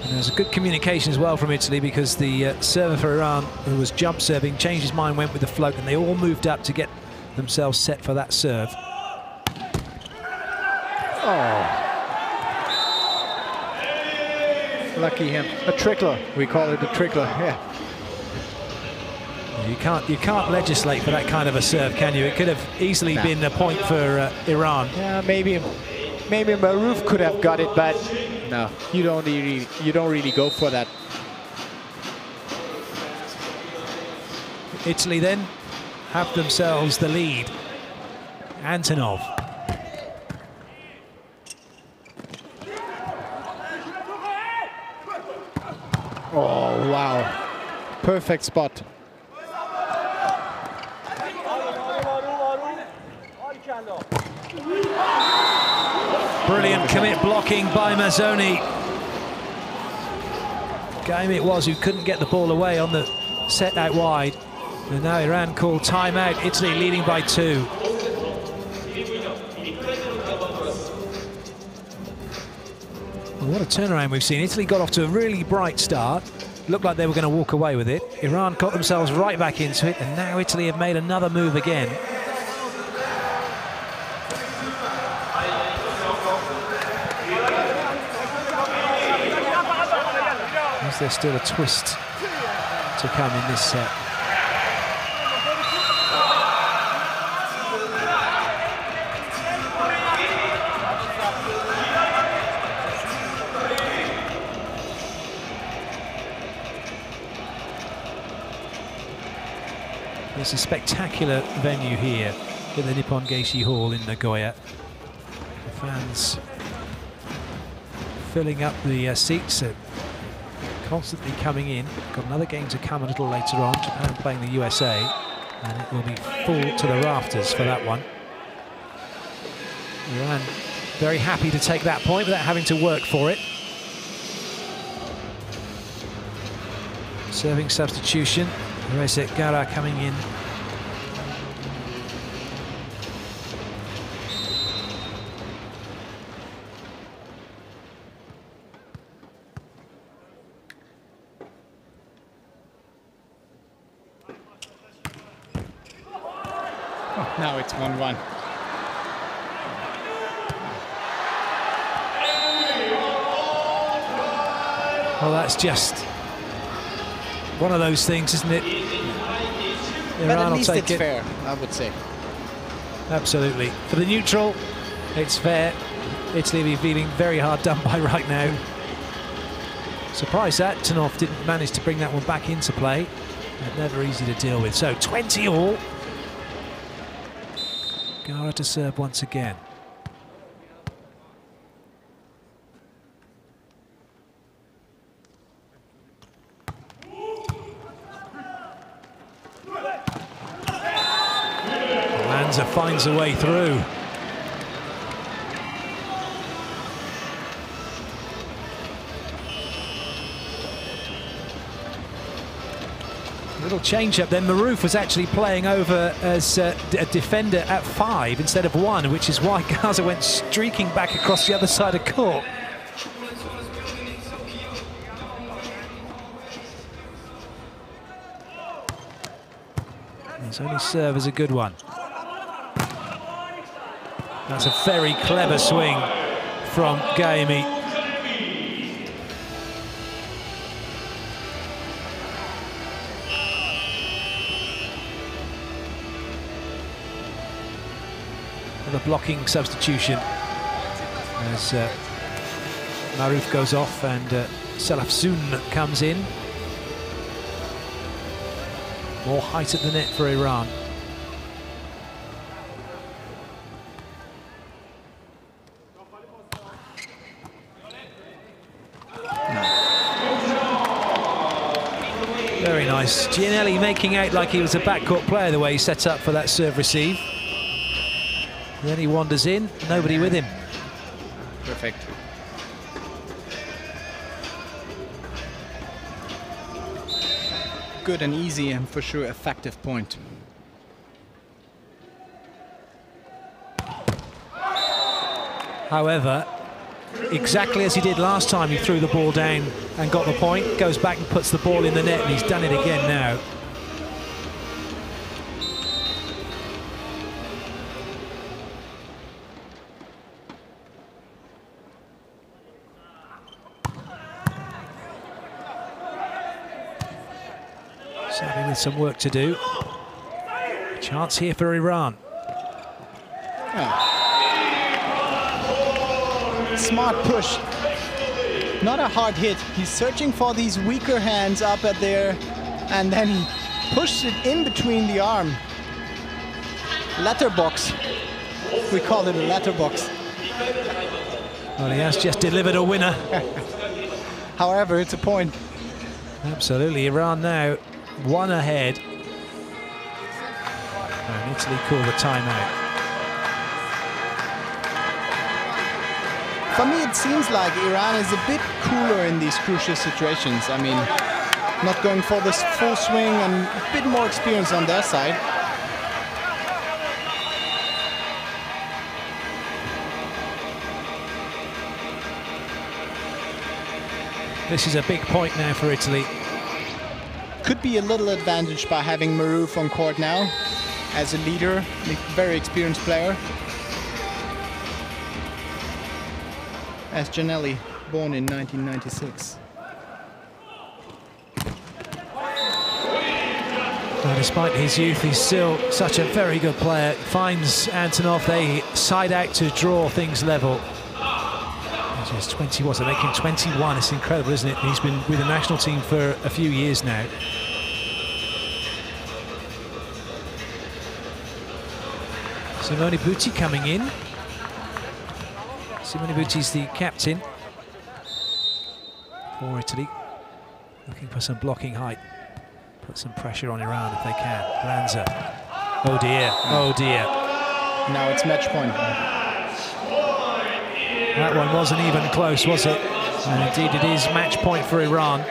And there's a good communication as well from Italy, because the server for Iran, who was jump serving, changed his mind, went with the float, and they all moved up to get themselves set for that serve. Oh. Lucky him. A trickler. We call it a trickler. Yeah. You can't legislate for that kind of a serve, can you? It could have easily been a point for Iran. Yeah, maybe Maruf could have got it, but no, you don't really go for that. Italy then have themselves the lead. Antonov. Oh, wow. Perfect spot. Brilliant commit blocking by Mazzoni. Game it was who couldn't get the ball away on the set out wide. And now Iran called timeout. Italy leading by 2. Well, what a turnaround we've seen. Italy got off to a really bright start. Looked like they were going to walk away with it. Iran got themselves right back into it, and now Italy have made another move again. Is there still a twist to come in this set? It's a spectacular venue here at the Nippon Geishi Hall in Nagoya. The fans filling up the seats, constantly coming in. Got another game to come a little later on, Japan playing the USA, and it will be full to the rafters for that one. Iran very happy to take that point without having to work for it. Serving substitution. Rezek Gara coming in. Now it's 1-1. Well, that's just one of those things, isn't it? But at least it's fair, I would say. Absolutely. For the neutral, it's fair. Italy will be feeling very hard done by right now. Surprised that Tanov didn't manage to bring that one back into play. Never easy to deal with. So 20 all. Gara to serve once again. Lanza finds a way through. Little change up then. Maroof was actually playing over as a defender at 5 instead of 1, which is why Gaza went streaking back across the other side of court. His only serve is a good one. That's a very clever swing from Gaemi. The blocking substitution as Maroof goes off and Salafsoun comes in. More height at the net for Iran. Very nice. Gianelli making out like he was a backcourt player the way he set up for that serve receive. Then he wanders in, nobody with him. Perfect. Good and easy and for sure effective point. However, exactly as he did last time, he threw the ball down and got the point, goes back and puts the ball in the net, and he's done it again now. Sabi with some work to do. Chance here for Iran. Smart push. Not a hard hit. He's searching for these weaker hands up at there, and then he pushed it in between the arm. Letterbox. We call it a letterbox. Well, he has just delivered a winner. However, it's a point. Absolutely. Iran now 1 ahead. And Italy call the timeout. For me, it seems like Iran is a bit cooler in these crucial situations. I mean, not going for this full swing and a bit more experience on their side. This is a big point now for Italy. Could be a little advantage by having Maroof on court now as a leader, a very experienced player. As Gianelli, born in 1996. Well, despite his youth, he's still such a very good player. Finds Antonov, they side out to draw things level. Just 21, so making 21. It's incredible, isn't it? He's been with the national team for a few years now. Simone Butti coming in. Simone Butti's the captain for Italy. Looking for some blocking height. Put some pressure on Iran if they can. Lanza. Oh dear, oh dear. Now it's match point. That one wasn't even close, was it? And indeed it is match point for Iran.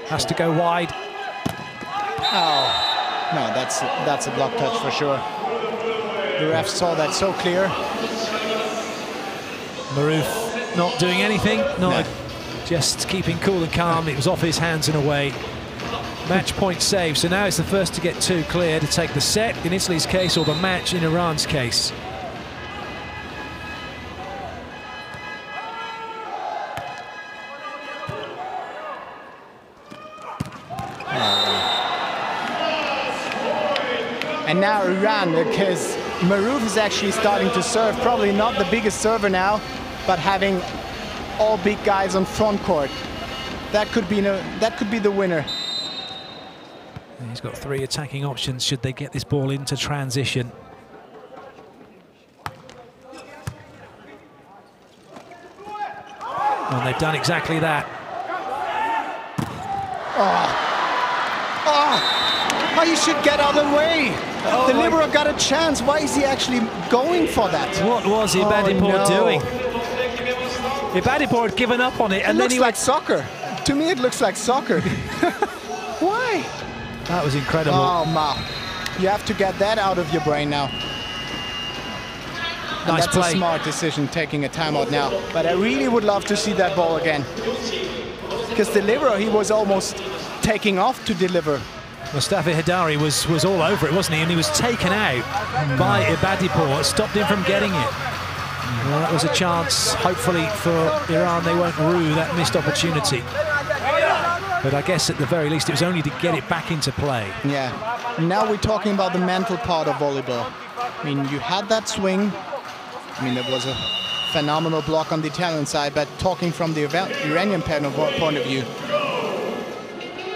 Has to go wide. Oh, no, that's a block touch for sure. The ref saw that so clear. Maroof not doing anything, just keeping cool and calm. It was off his hands and away. Match point save, so now it's the first to get 2 clear to take the set in Italy's case, or the match in Iran's case. And now Iran, because Maroof is actually starting to serve, probably not the biggest server now, but having all big guys on front court. That could be the winner. He's got 3 attacking options should they get this ball into transition. And they've done exactly that. Oh, you should get out of the way. The libero got a chance. Why is he actually going for that? What was Ibadipor doing? Ibadipor had given up on it, and then he looks like soccer. To me, it looks like soccer. Why? That was incredible. Oh, Ma. You have to get that out of your brain now. And Nice that's play. A smart decision, taking a timeout now. But I really would love to see that ball again. Because the libero, he was almost taking off to deliver. Mustafa Hidari was all over it, wasn't he? And he was taken out by Ibadipor, stopped him from getting it. Well, that was a chance, hopefully, for Iran. They won't rue that missed opportunity. But I guess at the very least, it was only to get it back into play. Yeah. Now we're talking about the mental part of volleyball. I mean, you had that swing. I mean, there was a phenomenal block on the Italian side, but talking from the Iranian point of view,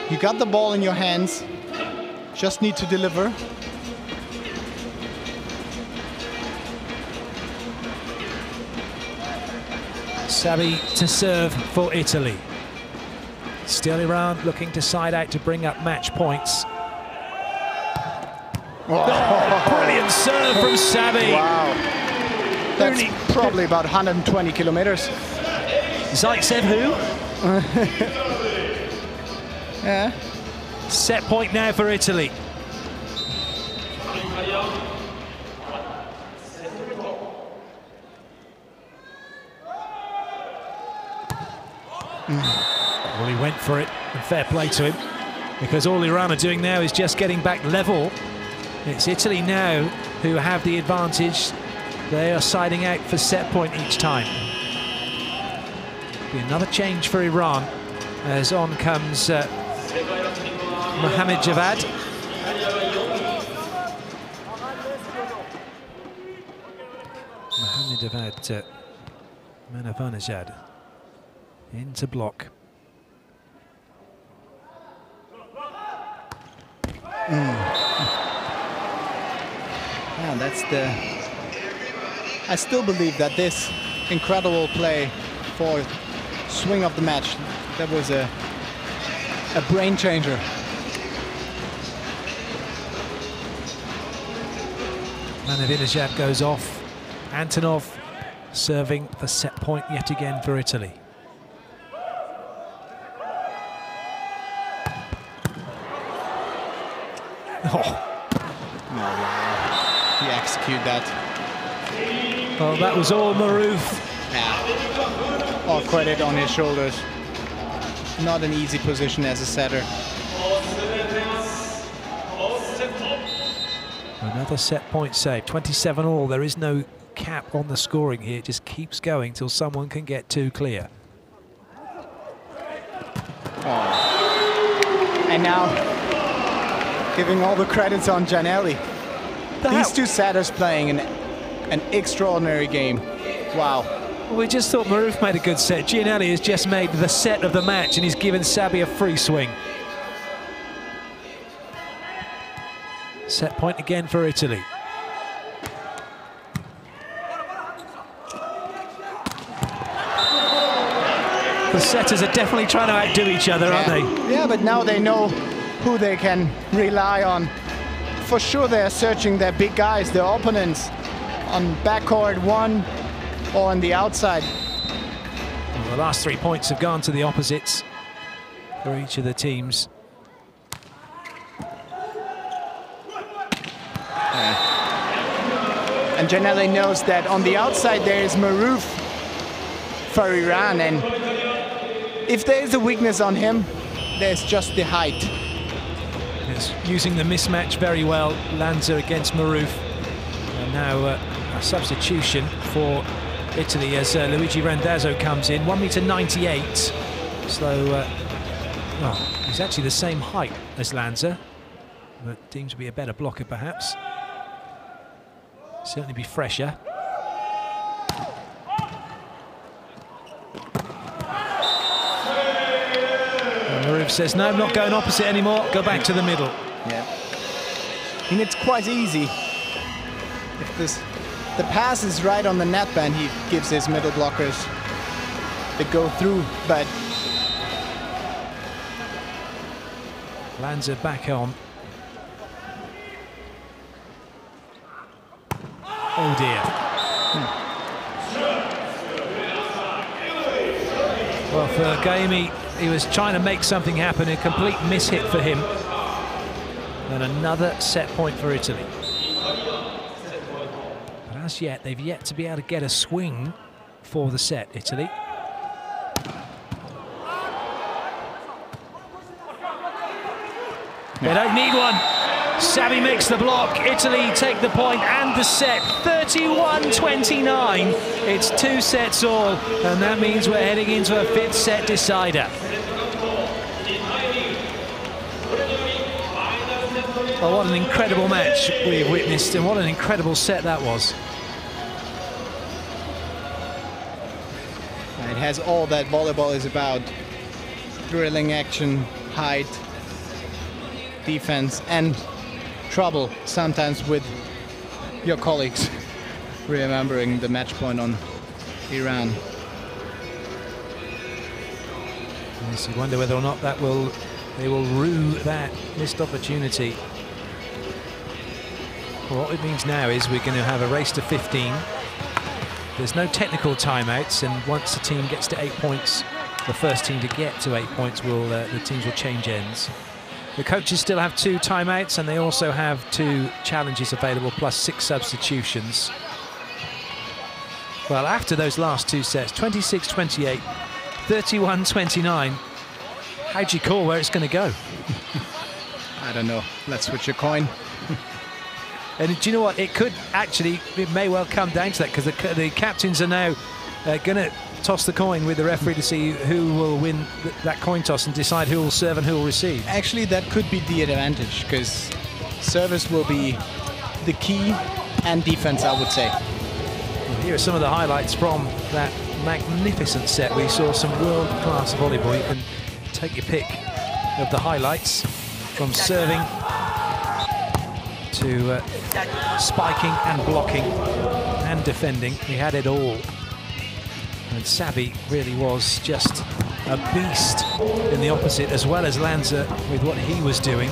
you got the ball in your hands, just need to deliver. Sabi to serve for Italy. Still Iran looking to side out to bring up match points. Oh, brilliant serve from Sabi. Wow. That's probably about 120 kilometers. Zaitsev who? Yeah. Set point now for Italy. Well, he went for it, and fair play to him, because all Iran are doing now is just getting back level. It's Italy now who have the advantage. They are siding out for set point each time. Be another change for Iran, as on comes Mohamed Javad. Mohamed Javad, Manavanajad into block. Yeah, that's the... I still believe that this incredible play for swing of the match, that was a brain changer. Manavanajad goes off. Antonov serving the set point yet again for Italy. Oh. He executed that. Well, that was all Maroof. Yeah. All credit on his shoulders. Not an easy position as a setter. Another set point save. 27 all. There is no cap on the scoring here. It just keeps going till someone can get 2 clear. Oh. And now, giving all the credits on Gianelli. These two setters playing an extraordinary game. Wow. We just thought Maroof made a good set. Gianelli has just made the set of the match, and he's given Sabi a free swing. Set point again for Italy. The setters are definitely trying to outdo each other, aren't they? Yeah, but now they know who they can rely on. For sure they're searching their big guys, their opponents, on backcourt one or on the outside. Well, the last 3 points have gone to the opposites for each of the teams. And Janelle knows that on the outside there is Maroof for Iran, and if there is a weakness on him, there's just the height. Yes, using the mismatch very well, Lanza against Maroof. And now a substitution for Italy as Luigi Randazzo comes in, 1.98 m. So, well, he's actually the same height as Lanza, but seems to be a better blocker perhaps. Certainly be fresher. And Maroof says, no, I'm not going opposite anymore, go back to the middle. Yeah. And it's quite easy. If the pass is right on the net band, he gives his middle blockers the go through, but Lanza back on. Oh dear. Well, for Gaimi, he was trying to make something happen, a complete mishit for him. And another set point for Italy. But as yet, they've yet to be able to get a swing for the set, Italy. They don't need one. Savi makes the block. Italy take the point and the set. 31-29. It's 2 sets all, and that means we're heading into a 5th set decider. Oh, what an incredible match we've witnessed, and what an incredible set that was. it has all that volleyball is about. Drilling action, height, defense, and trouble sometimes with your colleagues. Remembering the match point on Iran. Yes, you wonder whether or not they will rue that missed opportunity. Well, what it means now is we're going to have a race to 15. There's no technical timeouts, and once the team gets to 8 points, the first team to get to 8 points will the teams will change ends. The coaches still have 2 timeouts, and they also have 2 challenges available plus 6 substitutions. Well, after those last 2 sets, 26-28, 31-29, how do you call where it's going to go? I don't know. Let's switch a coin. And do you know what? It may well come down to that, because the captains are now going to toss the coin with the referee to see who will win that coin toss and decide who will serve and who will receive. Actually, that could be the advantage, because service will be the key, and defense, I would say. Well, here are some of the highlights from that magnificent set. We saw some world-class volleyball. You can take your pick of the highlights, from serving to spiking and blocking and defending. We had it all. And Savi really was just a beast in the opposite, as well as Lanza with what he was doing.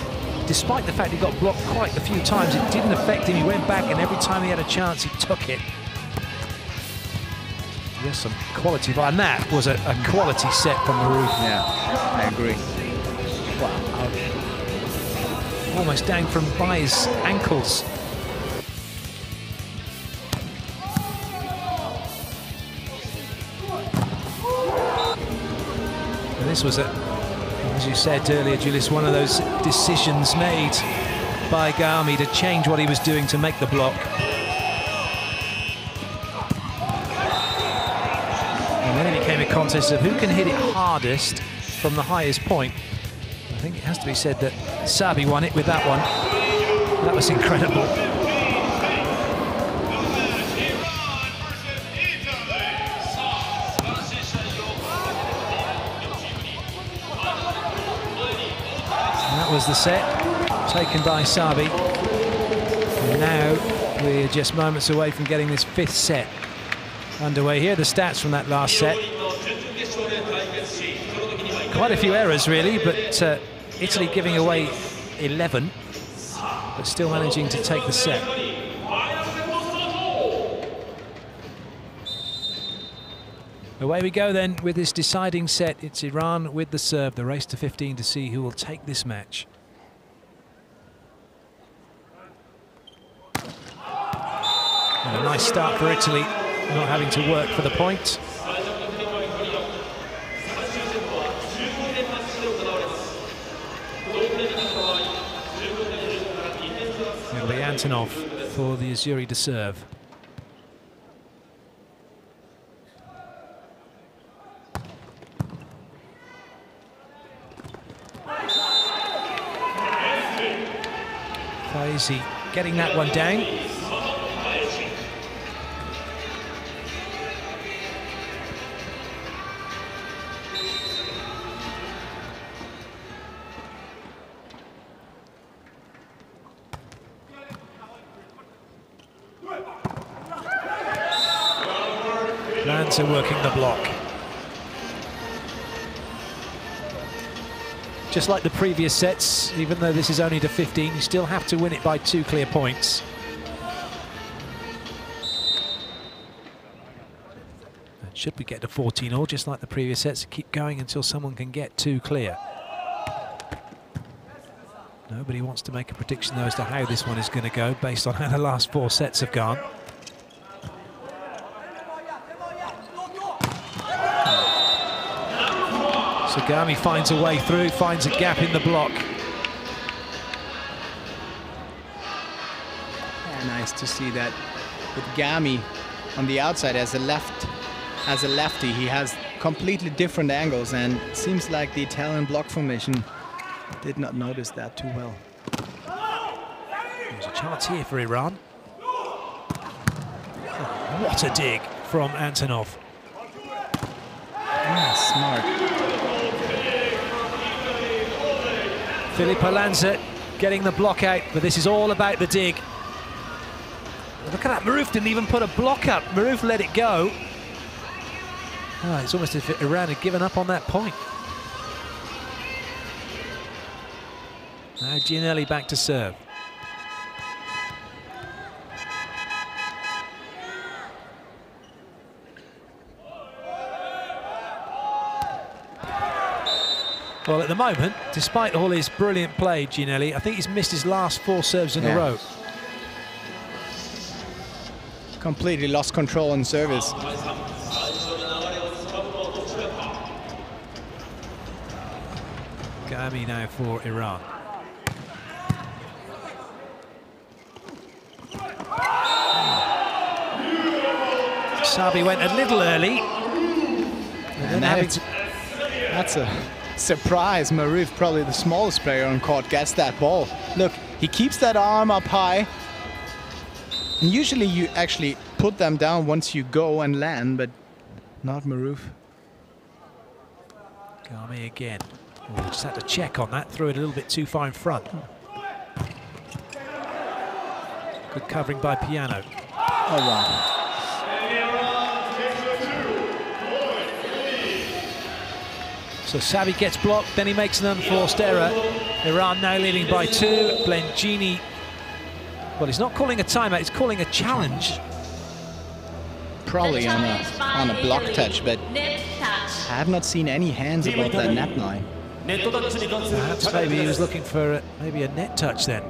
Despite the fact he got blocked quite a few times, it didn't affect him. He went back, and every time he had a chance, he took it. Yes, some quality, and that was a quality set from Maroof. Yeah, I agree. Wow. Almost down from by his ankles. And this was, as you said earlier, Julius, one of those decisions made by Gaimi to change what he was doing to make the block. And then it became a contest of who can hit it hardest from the highest point. I think it has to be said that Savi won it with that one. That was incredible. And that was the set taken by Savi. And now we're just moments away from getting this 5th set underway. Here are the stats from that last set. Quite a few errors, really, but Italy giving away 11, but still managing to take the set. Away we go then with this deciding set. It's Iran with the serve, the race to 15 to see who will take this match. And a nice start for Italy, not having to work for the point. It'll be Antonov for the Azzurri to serve. Faisi getting that one down. Lanza working the block. Just like the previous sets, even though this is only to 15, you still have to win it by 2 clear points. And should we get to 14 all, just like the previous sets, keep going until someone can get 2 clear. Nobody wants to make a prediction though as to how this one is going to go based on how the last 4 sets have gone. Sagami finds a way through, finds a gap in the block. Yeah, nice to see that with Gami on the outside as a lefty, he has completely different angles, and it seems like the Italian block formation did not notice that too well. There's a chance here for Iran. Oh, what a dig from Antonov. Yeah, smart. Filippo Lanza getting the block out, but this is all about the dig. Look at that, Maruf didn't even put a block up. Maruf let it go. Oh, it's almost as if Iran had given up on that point. Now Gianelli back to serve. Well, at the moment, despite all his brilliant play, Gianelli, I think he's missed his last 4 serves in a row. Completely lost control on service. Gami now for Iran. Sabi went a little early. And then that's a surprise. Maruf, probably the smallest player on court, gets that ball. Look, he keeps that arm up high. And usually you actually put them down once you go and land, but not Maruf. Gami again. Oh, just had to check on that, threw it a little bit too far in front. Good covering by Piano. Oh, wow. So Sabi gets blocked, then he makes an unforced error. Iran now leading by 2. Blengini, well, he's not calling a timeout, he's calling a challenge. Probably on a block touch, but I have not seen any hands above that net line. Perhaps maybe he was looking for maybe a net touch then.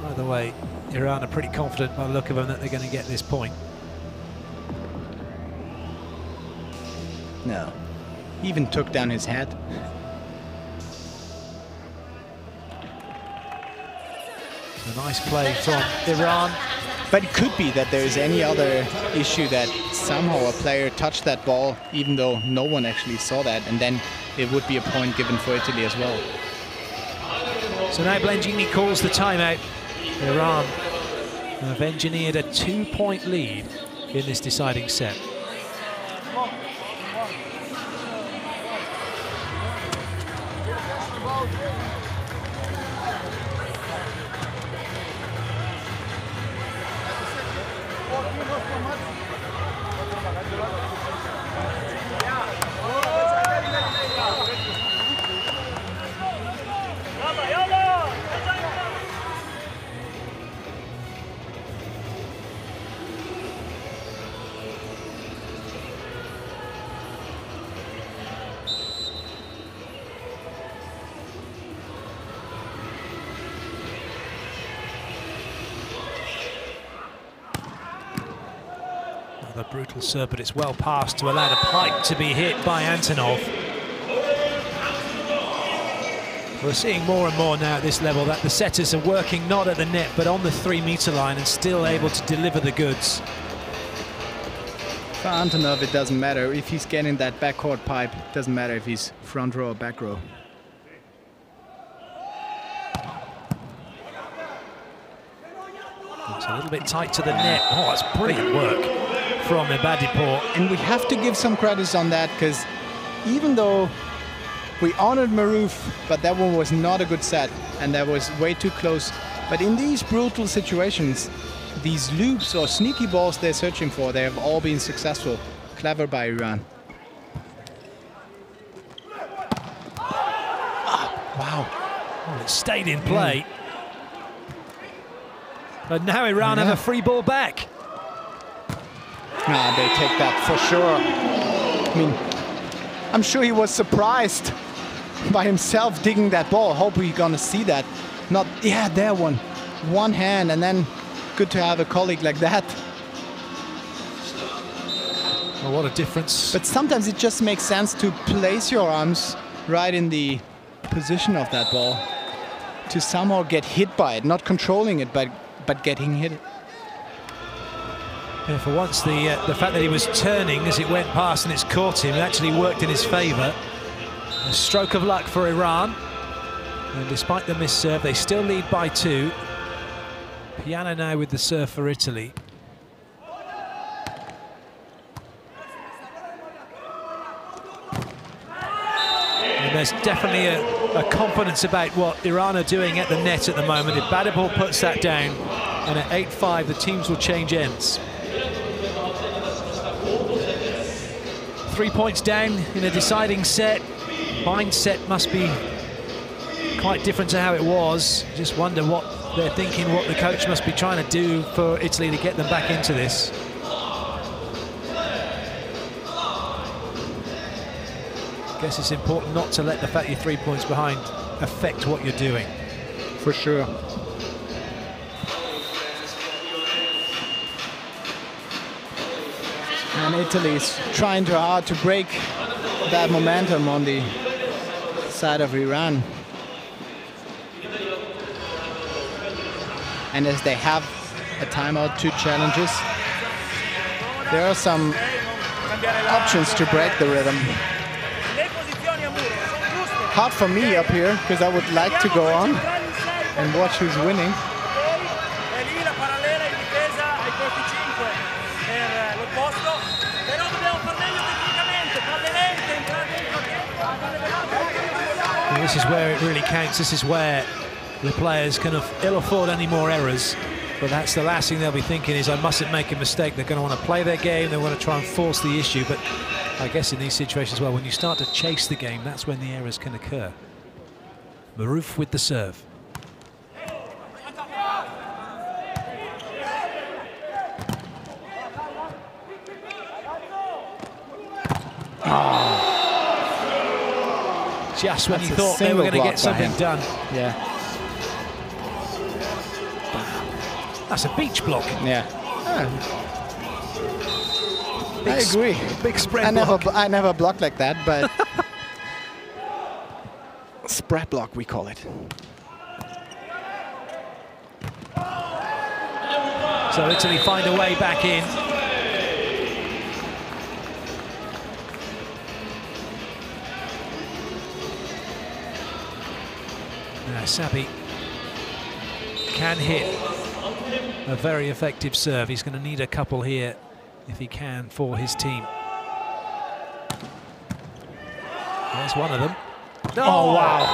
Either way, Iran are pretty confident by the look of them that they're going to get this point. No, he even took down his hat. A nice play from Iran. But it could be that there is any other issue that somehow a player touched that ball, even though no one actually saw that, and then it would be a point given for Italy as well. So now Blengini calls the timeout. Iran have engineered a 2-point lead in this deciding set. Another brutal serve, but it's well passed to allow the pipe to be hit by Antonov. We're seeing more and more now at this level that the setters are working not at the net but on the 3-meter line and still able to deliver the goods. For Antonov, it doesn't matter if he's getting that backcourt pipe. It doesn't matter if he's front row or back row. It's a little bit tight to the net. Oh, that's brilliant work from Ibadipo. And we have to give some credits on that, because even though we honored Maruf, but that one was not a good set, and that was way too close. But in these brutal situations, these loops or sneaky balls they're searching for, they have all been successful. Clever by Iran. Wow. Oh, it stayed in play. But now Iran have a free ball back. They take that for sure. I mean, I'm sure he was surprised by himself digging that ball. Hope we're gonna see that. Not, yeah, there one hand, and then good to have a colleague like that. Oh, what a difference. But sometimes it just makes sense to place your arms right in the position of that ball to somehow get hit by it, not controlling it, but getting hit. Yeah, for once, the fact that he was turning as it went past and it's caught him, it actually worked in his favour. A stroke of luck for Iran. And despite the missed serve, they still lead by 2. Piano now with the serve for Italy. And there's definitely a confidence about what Iran are doing at the net at the moment. If Ibadipo puts that down, and at 8-5, the teams will change ends. 3 points down in a deciding set. Mindset must be quite different to how it was. Just wonder what they're thinking, what the coach must be trying to do for Italy to get them back into this. Guess it's important not to let the fact you're 3 points behind affect what you're doing. For sure. And Italy is trying too hard to break that momentum on the side of Iran. And as they have a timeout, 2 challenges, there are some options to break the rhythm. Hard for me up here, because I would like to go on and watch who's winning. And this is where it really counts. This is where the players can ill afford any more errors. But that's the last thing they'll be thinking is, I mustn't make a mistake. They're going to want to play their game. They want to try and force the issue. But I guess in these situations, well, when you start to chase the game, that's when the errors can occur. Maruf with the serve. Oh. Just when you thought they were going to get something done. Yeah. That's a beach block. Yeah. I agree. Big spread block. I never blocked like that, but spread block we call it. So Italy find a way back in. Now Sabi can hit a very effective serve. He's going to need a couple here if he can for his team. There's one of them. Oh, wow.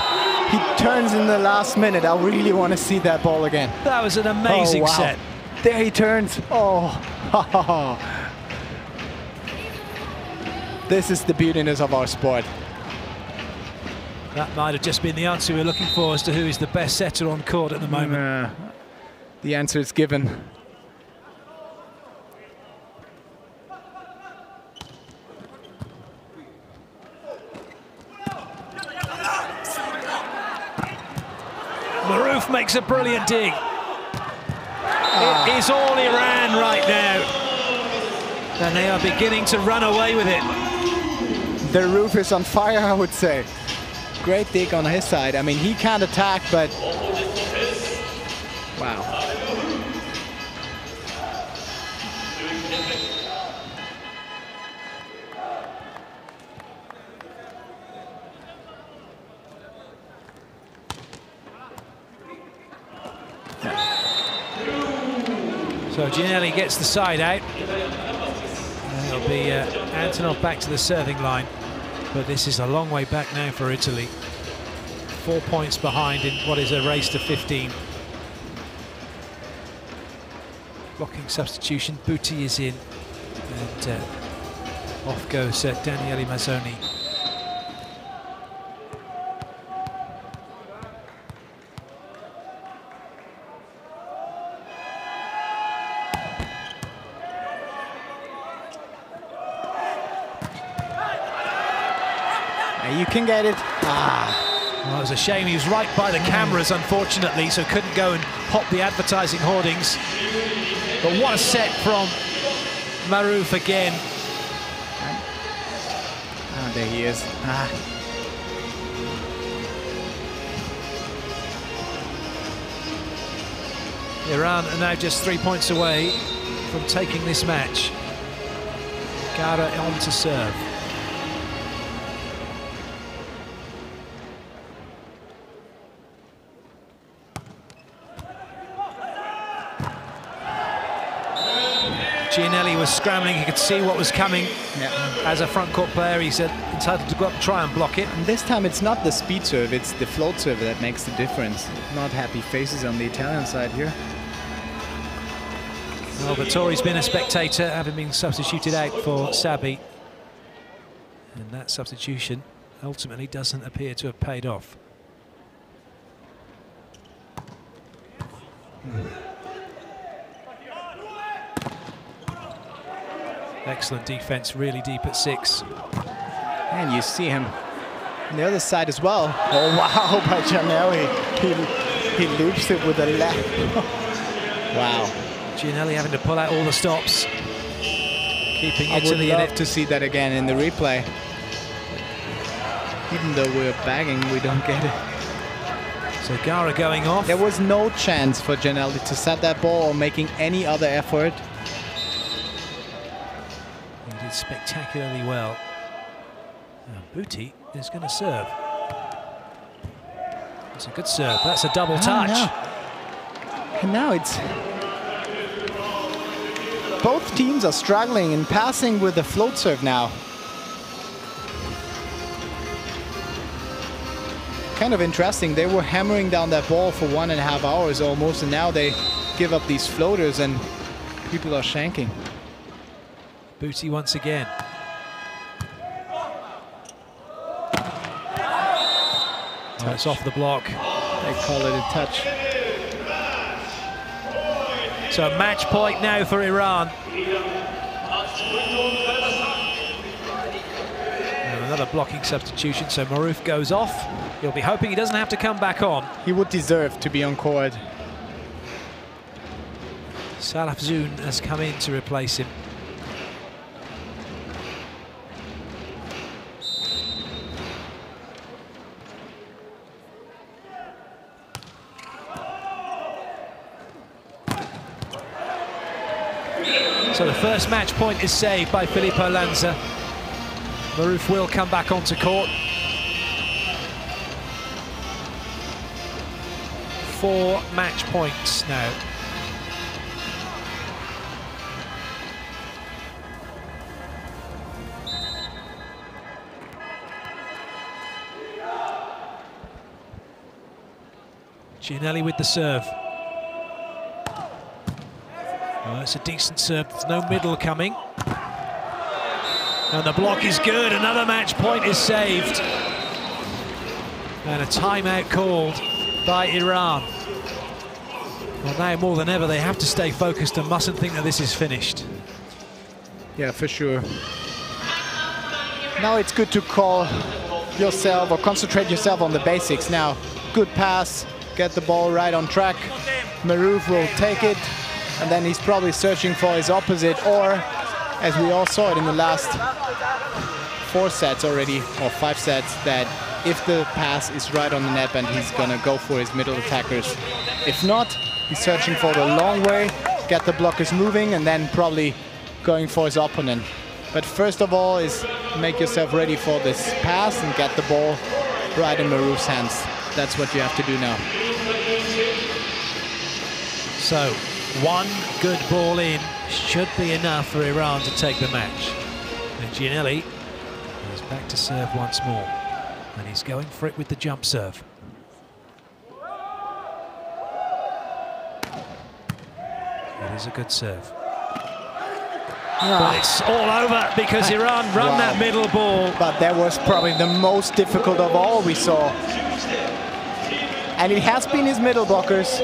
He turns in the last minute. I really want to see that ball again. That was an amazing set. There he turns. Oh. This is the beautiness of our sport. That might have just been the answer we were looking for as to who is the best setter on court at the moment. The answer is given. Maruf makes a brilliant dig. It is all Iran right now. And they are beginning to run away with it. The roof is on fire, I would say. Great dig on his side. I mean, he can't attack, but wow. So Ginelli gets the side out. And it'll be Antonov back to the serving line. But this is a long way back now for Italy. 4 points behind in what is a race to 15. Blocking substitution, Butti is in. And off goes Daniele Mazzoni. You can get it. Well, it was a shame. He was right by the cameras, unfortunately, so couldn't go and pop the advertising hoardings. But what a set from Maruf again. There he is. Iran are now just 3 points away from taking this match. Gara on to serve. Gianelli was scrambling, he could see what was coming. As a front court player, he's entitled to go up and try and block it. And this time it's not the speed serve, it's the float serve that makes the difference. Not happy faces on the Italian side here. Well, Vittori's been a spectator, having been substituted out for Sabi. And that substitution ultimately doesn't appear to have paid off. Excellent defense, really deep at 6. And you see him on the other side as well. Oh, wow, by Gianelli. He loops it with a left. Wow. Gianelli having to pull out all the stops. Keeping Italy in it. To see that again in the replay. Even though we're bagging, we don't get it. So Gara going off. There was no chance for Gianelli to set that ball or making any other effort. He did spectacularly well. Now Butti is going to serve. It's a good serve. That's a double touch. No. And now it's... Both teams are struggling in passing with the float serve now. Kind of interesting. They were hammering down that ball for 1.5 hours almost, and now they give up these floaters and people are shanking. Butti once again. Oh, it's off the block. They call it a touch. So match point now for Iran. And another blocking substitution, so Maruf goes off. He'll be hoping he doesn't have to come back on. He would deserve to be on court. Salafzoun has come in to replace him. So the first match point is saved by Filippo Lanza. Maruf will come back onto court. 4 match points now. Gianelli with the serve. Well, it's a decent serve. There's no middle coming. And the block is good. Another match point is saved. And a timeout called by Iran. Well, now more than ever, they have to stay focused and mustn't think that this is finished. Yeah, for sure. Now it's good to call yourself or concentrate yourself on the basics. Now, good pass, get the ball right on track. Maruf will take it, and then he's probably searching for his opposite or as we all saw it in the last 4 sets already, or 5 sets, that if the pass is right on the net band, he's gonna go for his middle attackers. If not, he's searching for the long way, get the blockers moving, and then probably going for his opponent. But first of all is make yourself ready for this pass and get the ball right in Marouf's hands. That's what you have to do now. So, one good ball in should be enough for Iran to take the match. And Gianelli is back to serve once more. And he's going for it with the jump serve. It is a good serve. But it's all over because Iran run that middle ball. But that was probably the most difficult of all we saw. And it has been his middle blockers